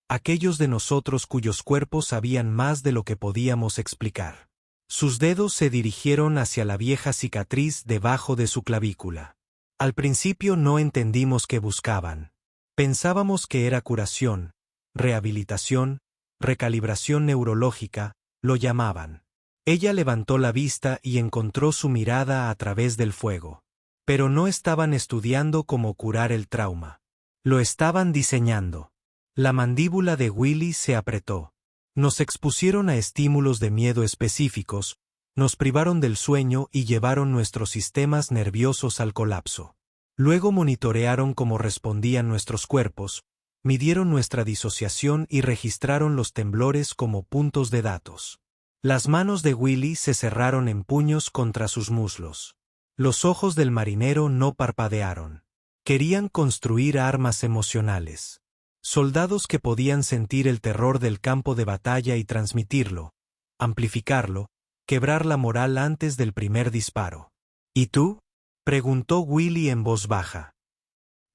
aquellos de nosotros cuyos cuerpos sabían más de lo que podíamos explicar. Sus dedos se dirigieron hacia la vieja cicatriz debajo de su clavícula. Al principio no entendimos qué buscaban. Pensábamos que era curación, rehabilitación, recalibración neurológica, lo llamaban. Ella levantó la vista y encontró su mirada a través del fuego. Pero no estaban estudiando cómo curar el trauma. Lo estaban diseñando. La mandíbula de Willy se apretó. Nos expusieron a estímulos de miedo específicos, nos privaron del sueño y llevaron nuestros sistemas nerviosos al colapso. Luego monitorearon cómo respondían nuestros cuerpos, midieron nuestra disociación y registraron los temblores como puntos de datos. Las manos de Willy se cerraron en puños contra sus muslos. Los ojos del marinero no parpadearon. Querían construir armas emocionales. Soldados que podían sentir el terror del campo de batalla y transmitirlo, amplificarlo, quebrar la moral antes del primer disparo. ¿Y tú? Preguntó Willy en voz baja.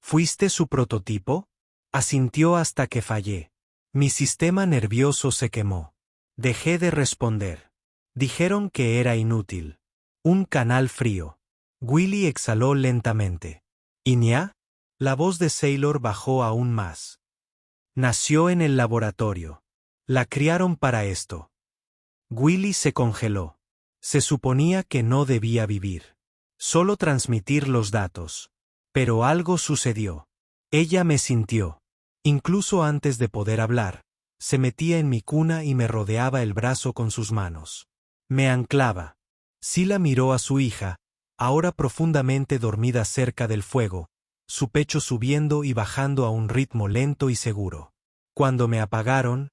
¿Fuiste su prototipo? Asintió hasta que fallé. Mi sistema nervioso se quemó. Dejé de responder. Dijeron que era inútil. Un canal frío. Willy exhaló lentamente. ¿Iña? La voz de Sailor bajó aún más. Nació en el laboratorio. La criaron para esto. Willy se congeló. Se suponía que no debía vivir. Solo transmitir los datos. Pero algo sucedió. Ella me sintió. Incluso antes de poder hablar, se metía en mi cuna y me rodeaba el brazo con sus manos. Me anclaba. Sila miró a su hija, ahora profundamente dormida cerca del fuego, su pecho subiendo y bajando a un ritmo lento y seguro. Cuando me apagaron,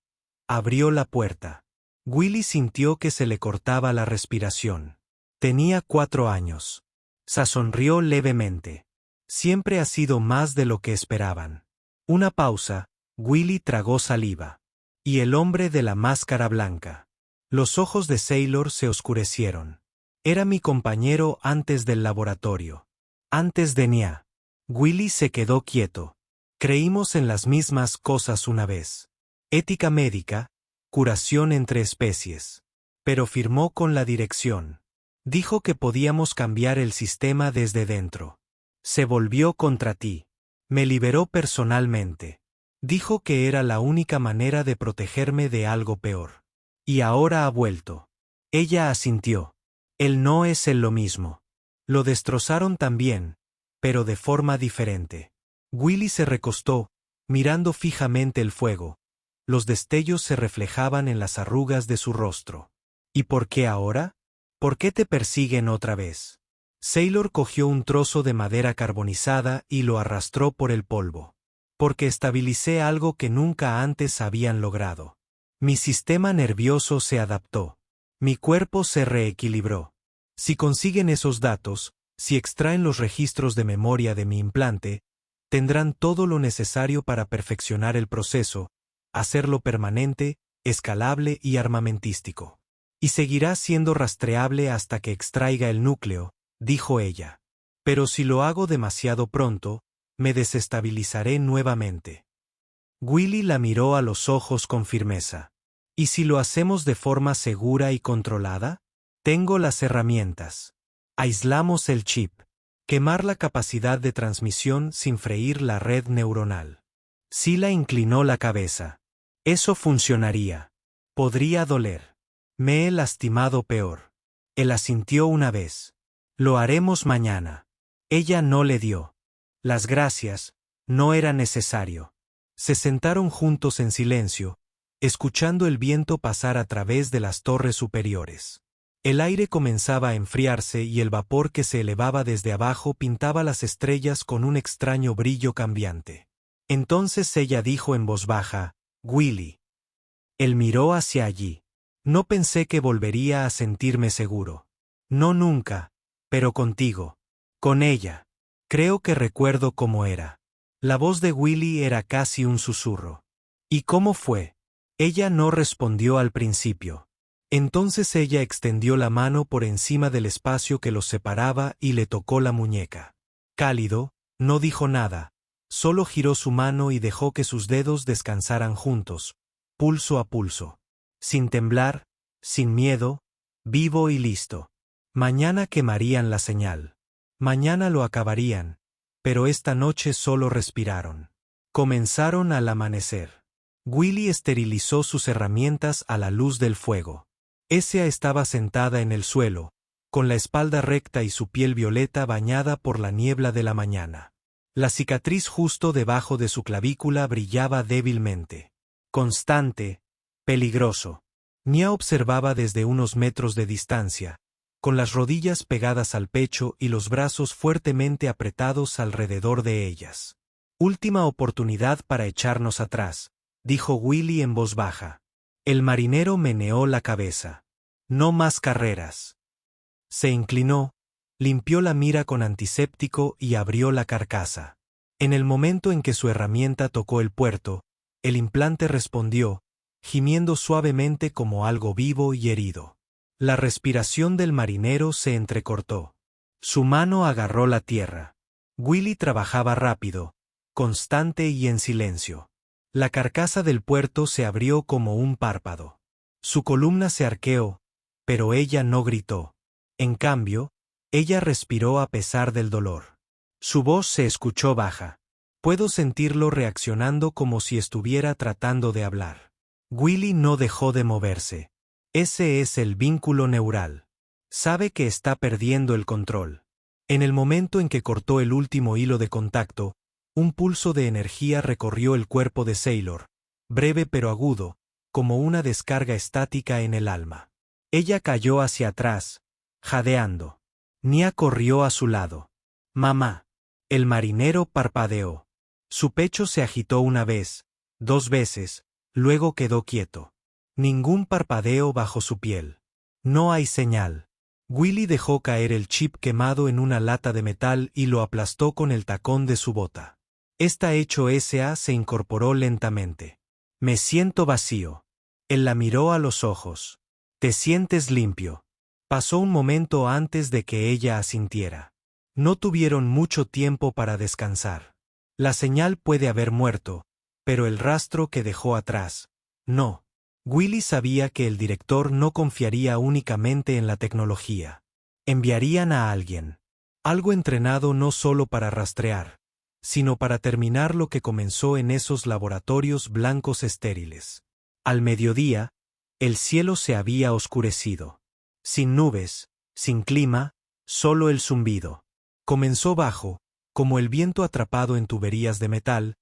abrió la puerta. Willy sintió que se le cortaba la respiración. Tenía 4 años. Se sonrió levemente. Siempre ha sido más de lo que esperaban. Una pausa, Willy tragó saliva. Y el hombre de la máscara blanca. Los ojos de Sailor se oscurecieron. Era mi compañero antes del laboratorio. Antes de Nya. Willy se quedó quieto. Creímos en las mismas cosas una vez. Ética médica, curación entre especies. Pero firmó con la dirección. Dijo que podíamos cambiar el sistema desde dentro. Se volvió contra ti. Me liberó personalmente. Dijo que era la única manera de protegerme de algo peor. Y ahora ha vuelto. Ella asintió. Él no es lo mismo. Lo destrozaron también, pero de forma diferente. Willy se recostó, mirando fijamente el fuego. Los destellos se reflejaban en las arrugas de su rostro. ¿Y por qué ahora? ¿Por qué te persiguen otra vez? Sailor cogió un trozo de madera carbonizada y lo arrastró por el polvo. Porque estabilicé algo que nunca antes habían logrado. Mi sistema nervioso se adaptó. Mi cuerpo se reequilibró. Si consiguen esos datos, si extraen los registros de memoria de mi implante, tendrán todo lo necesario para perfeccionar el proceso, hacerlo permanente, escalable y armamentístico. Y seguirá siendo rastreable hasta que extraiga el núcleo, dijo ella. Pero si lo hago demasiado pronto, me desestabilizaré nuevamente. Willy la miró a los ojos con firmeza. ¿Y si lo hacemos de forma segura y controlada? Tengo las herramientas. Aislamos el chip. Quemar la capacidad de transmisión sin freír la red neuronal. Sila inclinó la cabeza. Eso funcionaría. Podría doler. Me he lastimado peor. Él asintió una vez. Lo haremos mañana. Ella no le dio. Las gracias, no era necesario. Se sentaron juntos en silencio, escuchando el viento pasar a través de las torres superiores. El aire comenzaba a enfriarse y el vapor que se elevaba desde abajo pintaba las estrellas con un extraño brillo cambiante. Entonces ella dijo en voz baja, Willy. Él miró hacia allí. No pensé que volvería a sentirme seguro. No nunca, pero contigo. Con ella. Creo que recuerdo cómo era. La voz de Willy era casi un susurro. ¿Y cómo fue? Ella no respondió al principio. Entonces ella extendió la mano por encima del espacio que los separaba y le tocó la muñeca. Cálido, no dijo nada, solo giró su mano y dejó que sus dedos descansaran juntos, pulso a pulso. Sin temblar, sin miedo, vivo y listo. Mañana quemarían la señal. Mañana lo acabarían, pero esta noche solo respiraron. Comenzaron al amanecer. Willy esterilizó sus herramientas a la luz del fuego. Esa estaba sentada en el suelo, con la espalda recta y su piel violeta bañada por la niebla de la mañana. La cicatriz justo debajo de su clavícula brillaba débilmente. Constante, peligroso. Nya observaba desde unos metros de distancia, con las rodillas pegadas al pecho y los brazos fuertemente apretados alrededor de ellas. Última oportunidad para echarnos atrás, dijo Willy en voz baja. El marinero meneó la cabeza. No más carreras. Se inclinó, limpió la mira con antiséptico y abrió la carcasa. En el momento en que su herramienta tocó el puerto, el implante respondió, gimiendo suavemente como algo vivo y herido. La respiración del marinero se entrecortó. Su mano agarró la tierra. Willy trabajaba rápido, constante y en silencio. La carcasa del puerto se abrió como un párpado. Su columna se arqueó, pero ella no gritó. En cambio, ella respiró a pesar del dolor. Su voz se escuchó baja. Puedo sentirlo reaccionando como si estuviera tratando de hablar. Willy no dejó de moverse. Ese es el vínculo neural. Sabe que está perdiendo el control. En el momento en que cortó el último hilo de contacto, un pulso de energía recorrió el cuerpo de Sailor, breve pero agudo, como una descarga estática en el alma. Ella cayó hacia atrás, jadeando. Nia corrió a su lado. «Mamá». El marinero parpadeó. Su pecho se agitó una vez, 2 veces, luego quedó quieto. Ningún parpadeo bajo su piel. No hay señal. Willy dejó caer el chip quemado en una lata de metal y lo aplastó con el tacón de su bota. Está hecho. S.A. se incorporó lentamente. «Me siento vacío». Él la miró a los ojos. «¿Te sientes limpio?» Pasó un momento antes de que ella asintiera. No tuvieron mucho tiempo para descansar. La señal puede haber muerto, pero el rastro que dejó atrás, no. Willy sabía que el director no confiaría únicamente en la tecnología. Enviarían a alguien. Algo entrenado no solo para rastrear, sino para terminar lo que comenzó en esos laboratorios blancos estériles. Al mediodía, el cielo se había oscurecido. Sin nubes, sin clima, solo el zumbido. Comenzó bajo, como el viento atrapado en tuberías de metal,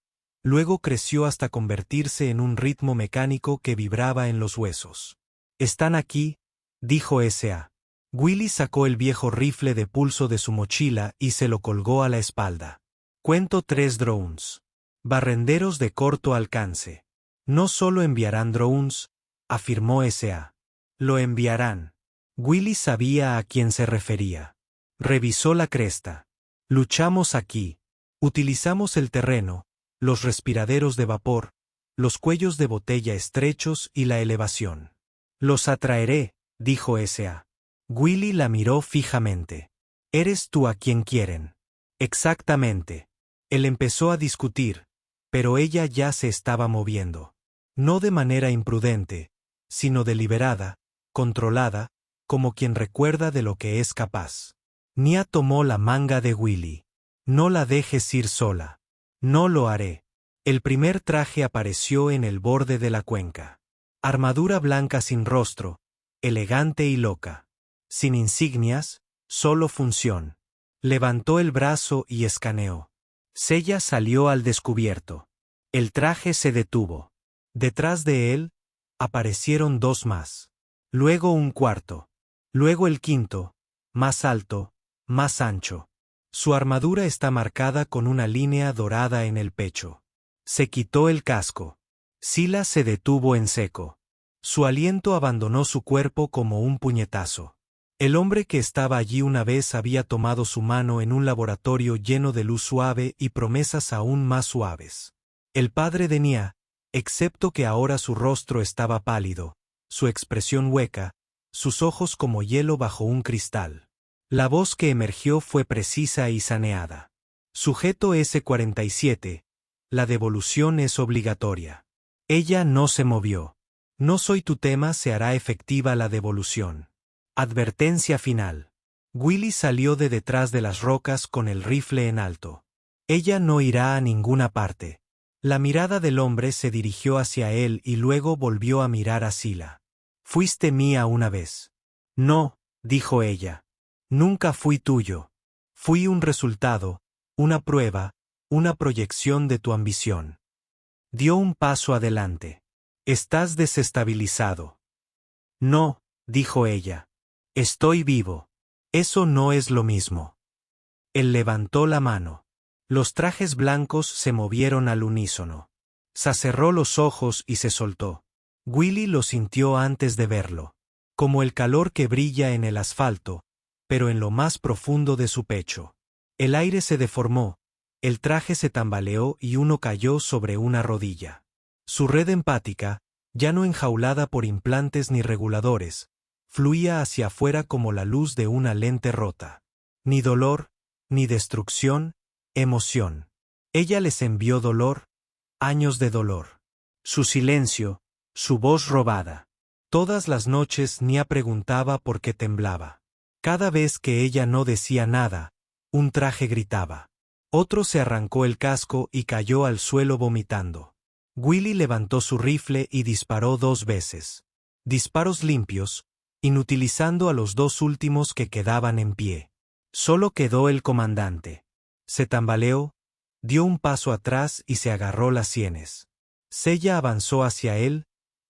luego creció hasta convertirse en un ritmo mecánico que vibraba en los huesos. «Están aquí», dijo S.A. Willy sacó el viejo rifle de pulso de su mochila y se lo colgó a la espalda. «Cuento 3 drones. Barrenderos de corto alcance. No solo enviarán drones», afirmó S.A. «Lo enviarán». Willy sabía a quién se refería. Revisó la cresta. «Luchamos aquí. Utilizamos el terreno, los respiraderos de vapor, los cuellos de botella estrechos y la elevación. Los atraeré», dijo S.A. Willy la miró fijamente. «Eres tú a quien quieren». «Exactamente». Él empezó a discutir, pero ella ya se estaba moviendo. No de manera imprudente, sino deliberada, controlada, como quien recuerda de lo que es capaz. Nia tomó la manga de Willy. «No la dejes ir sola». «No lo haré». El primer traje apareció en el borde de la cuenca. Armadura blanca sin rostro, elegante y loca. Sin insignias, solo función. Levantó el brazo y escaneó. Sella salió al descubierto. El traje se detuvo. Detrás de él, aparecieron 2 más. Luego un cuarto. Luego el quinto, más alto, más ancho. Su armadura está marcada con una línea dorada en el pecho. Se quitó el casco. Sila se detuvo en seco. Su aliento abandonó su cuerpo como un puñetazo. El hombre que estaba allí una vez había tomado su mano en un laboratorio lleno de luz suave y promesas aún más suaves. El padre de Nia, excepto que ahora su rostro estaba pálido, su expresión hueca, sus ojos como hielo bajo un cristal. La voz que emergió fue precisa y saneada. «Sujeto S-47, la devolución es obligatoria». Ella no se movió. «No soy tu tema, se hará efectiva la devolución». Advertencia final. Willy salió de detrás de las rocas con el rifle en alto. «Ella no irá a ninguna parte». La mirada del hombre se dirigió hacia él y luego volvió a mirar a Sila. «Fuiste mía una vez». «No», dijo ella. «Nunca fui tuyo. Fui un resultado, una prueba, una proyección de tu ambición». Dio un paso adelante. «Estás desestabilizado». «No», dijo ella. «Estoy vivo». «Eso no es lo mismo». Él levantó la mano. Los trajes blancos se movieron al unísono. Se cerró los ojos y se soltó. Willy lo sintió antes de verlo. Como el calor que brilla en el asfalto, pero en lo más profundo de su pecho. El aire se deformó, el traje se tambaleó y uno cayó sobre una rodilla. Su red empática, ya no enjaulada por implantes ni reguladores, fluía hacia afuera como la luz de una lente rota. Ni dolor, ni destrucción, emoción. Ella les envió dolor, años de dolor. Su silencio, su voz robada. Todas las noches Nia preguntaba por qué temblaba. Cada vez que ella no decía nada, un traje gritaba. Otro se arrancó el casco y cayó al suelo vomitando. Willy levantó su rifle y disparó 2 veces. Disparos limpios, inutilizando a los 2 últimos que quedaban en pie. Solo quedó el comandante. Se tambaleó, dio un paso atrás y se agarró las sienes. Sella avanzó hacia él,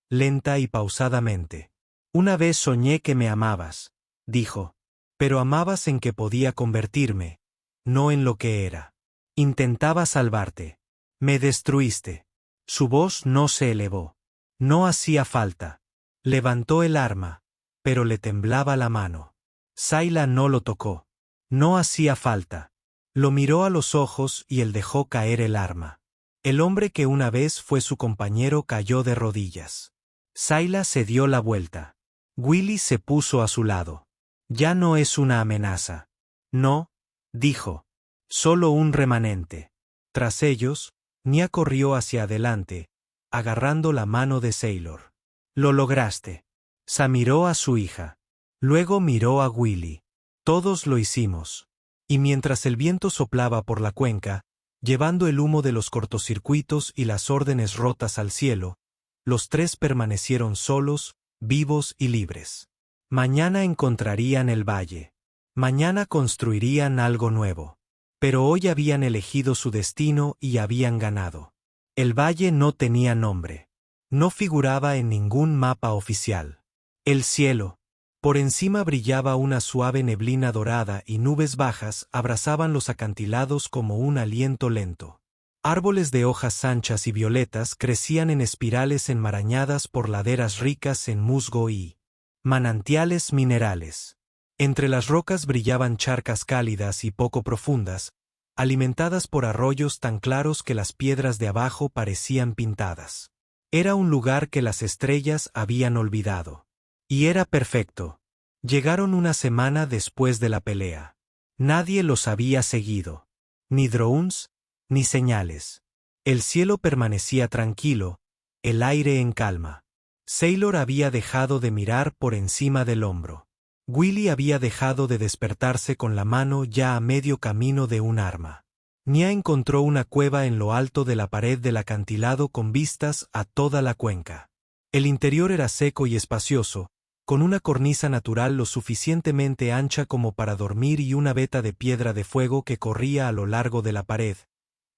lenta y pausadamente. Una vez soñé que me amabas, dijo. Pero amabas en que podía convertirme, no en lo que era. Intentaba salvarte. Me destruiste. Su voz no se elevó. No hacía falta. Levantó el arma, pero le temblaba la mano. Zayla no lo tocó. No hacía falta. Lo miró a los ojos y él dejó caer el arma. El hombre que una vez fue su compañero cayó de rodillas. Zayla se dio la vuelta. Willy se puso a su lado. Ya no es una amenaza. No, dijo. Solo un remanente. Tras ellos, Nia corrió hacia adelante, agarrando la mano de Sailor. Lo lograste. Sa miró a su hija. Luego miró a Willy. Todos lo hicimos. Y mientras el viento soplaba por la cuenca, llevando el humo de los cortocircuitos y las órdenes rotas al cielo, los 3 permanecieron solos, vivos y libres. Mañana encontrarían el valle. Mañana construirían algo nuevo. Pero hoy habían elegido su destino y habían ganado. El valle no tenía nombre. No figuraba en ningún mapa oficial. El cielo. Por encima brillaba una suave neblina dorada y nubes bajas abrazaban los acantilados como un aliento lento. Árboles de hojas anchas y violetas crecían en espirales enmarañadas por laderas ricas en musgo y manantiales minerales. Entre las rocas brillaban charcas cálidas y poco profundas, alimentadas por arroyos tan claros que las piedras de abajo parecían pintadas. Era un lugar que las estrellas habían olvidado. Y era perfecto. Llegaron una semana después de la pelea. Nadie los había seguido. Ni drones, ni señales. El cielo permanecía tranquilo, el aire en calma. Sailor había dejado de mirar por encima del hombro. Willy había dejado de despertarse con la mano ya a medio camino de un arma. Nia encontró una cueva en lo alto de la pared del acantilado con vistas a toda la cuenca. El interior era seco y espacioso, con una cornisa natural lo suficientemente ancha como para dormir y una veta de piedra de fuego que corría a lo largo de la pared,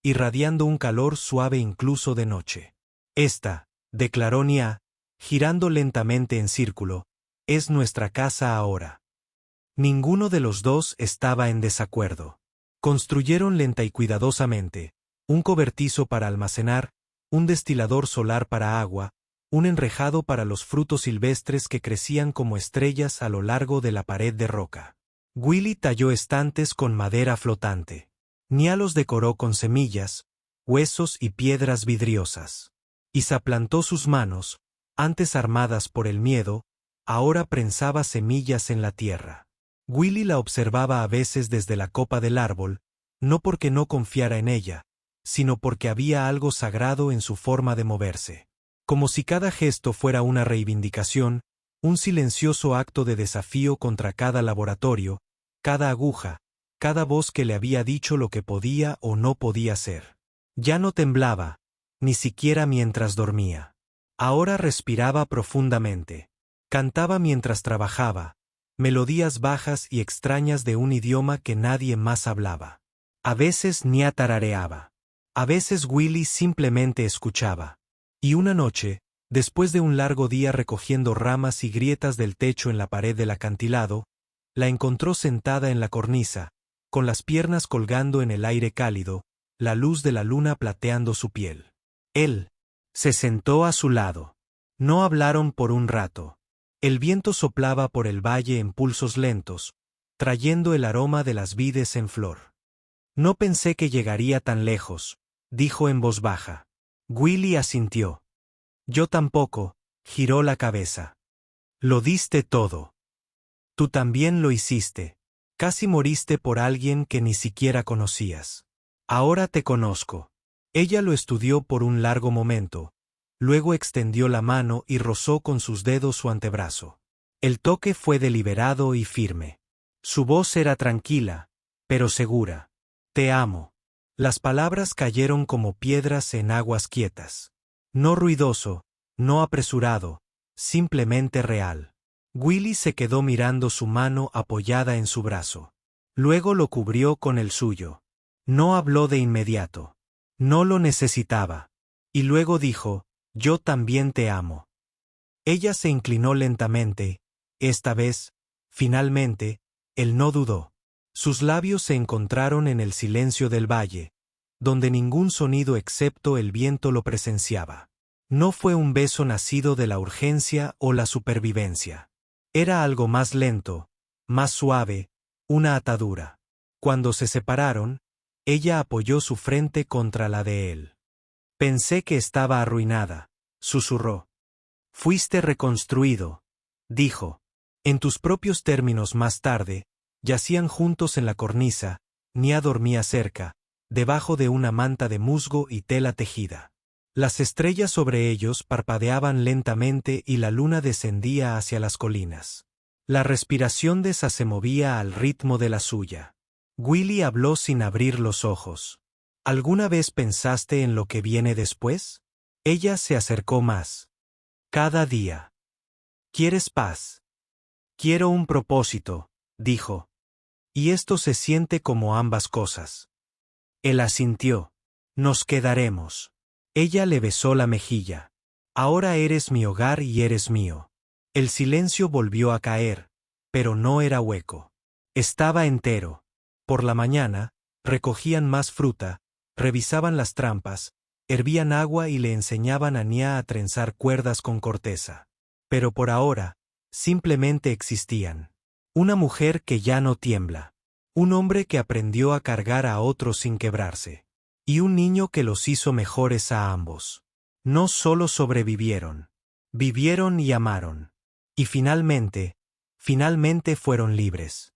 irradiando un calor suave incluso de noche. Esta, declaró Nia, girando lentamente en círculo, es nuestra casa ahora. Ninguno de los 2 estaba en desacuerdo. Construyeron lenta y cuidadosamente, un cobertizo para almacenar, un destilador solar para agua, un enrejado para los frutos silvestres que crecían como estrellas a lo largo de la pared de roca. Willy talló estantes con madera flotante. Nia los decoró con semillas, huesos y piedras vidriosas. Isa plantó sus manos, antes armadas por el miedo, ahora prensaba semillas en la tierra. Willy la observaba a veces desde la copa del árbol, no porque no confiara en ella, sino porque había algo sagrado en su forma de moverse. Como si cada gesto fuera una reivindicación, un silencioso acto de desafío contra cada laboratorio, cada aguja, cada voz que le había dicho lo que podía o no podía ser. Ya no temblaba, ni siquiera mientras dormía. Ahora respiraba profundamente. Cantaba mientras trabajaba, melodías bajas y extrañas de un idioma que nadie más hablaba. A veces Nia tarareaba. A veces Willy simplemente escuchaba. Y una noche, después de un largo día recogiendo ramas y grietas del techo en la pared del acantilado, la encontró sentada en la cornisa, con las piernas colgando en el aire cálido, la luz de la luna plateando su piel. Él se sentó a su lado. No hablaron por un rato. El viento soplaba por el valle en pulsos lentos, trayendo el aroma de las vides en flor. No pensé que llegaría tan lejos, dijo en voz baja. Willy asintió. Yo tampoco, giró la cabeza. Lo diste todo. Tú también lo hiciste. Casi moriste por alguien que ni siquiera conocías. Ahora te conozco. Ella lo estudió por un largo momento, luego extendió la mano y rozó con sus dedos su antebrazo. El toque fue deliberado y firme. Su voz era tranquila, pero segura. Te amo. Las palabras cayeron como piedras en aguas quietas. No ruidoso, no apresurado, simplemente real. Willy se quedó mirando su mano apoyada en su brazo. Luego lo cubrió con el suyo. No habló de inmediato. No lo necesitaba. Y luego dijo, yo también te amo. Ella se inclinó lentamente. Esta vez, finalmente, él no dudó. Sus labios se encontraron en el silencio del valle, donde ningún sonido excepto el viento lo presenciaba. No fue un beso nacido de la urgencia o la supervivencia. Era algo más lento, más suave, una atadura. Cuando se separaron, ella apoyó su frente contra la de él. Pensé que estaba arruinada, susurró. Fuiste reconstruido, dijo. En tus propios términos más tarde, yacían juntos en la cornisa, Nia dormía cerca, debajo de una manta de musgo y tela tejida. Las estrellas sobre ellos parpadeaban lentamente y la luna descendía hacia las colinas. La respiración de esa se movía al ritmo de la suya. Willy habló sin abrir los ojos. ¿Alguna vez pensaste en lo que viene después? Ella se acercó más. Cada día. ¿Quieres paz? Quiero un propósito, dijo. Y esto se siente como ambas cosas. Él asintió. Nos quedaremos. Ella le besó la mejilla. Ahora eres mi hogar y eres mío. El silencio volvió a caer, pero no era hueco. Estaba entero. Por la mañana, recogían más fruta, revisaban las trampas, hervían agua y le enseñaban a Nia a trenzar cuerdas con corteza. Pero por ahora, simplemente existían. Una mujer que ya no tiembla. Un hombre que aprendió a cargar a otros sin quebrarse. Y un niño que los hizo mejores a ambos. No solo sobrevivieron. Vivieron y amaron. Y finalmente fueron libres.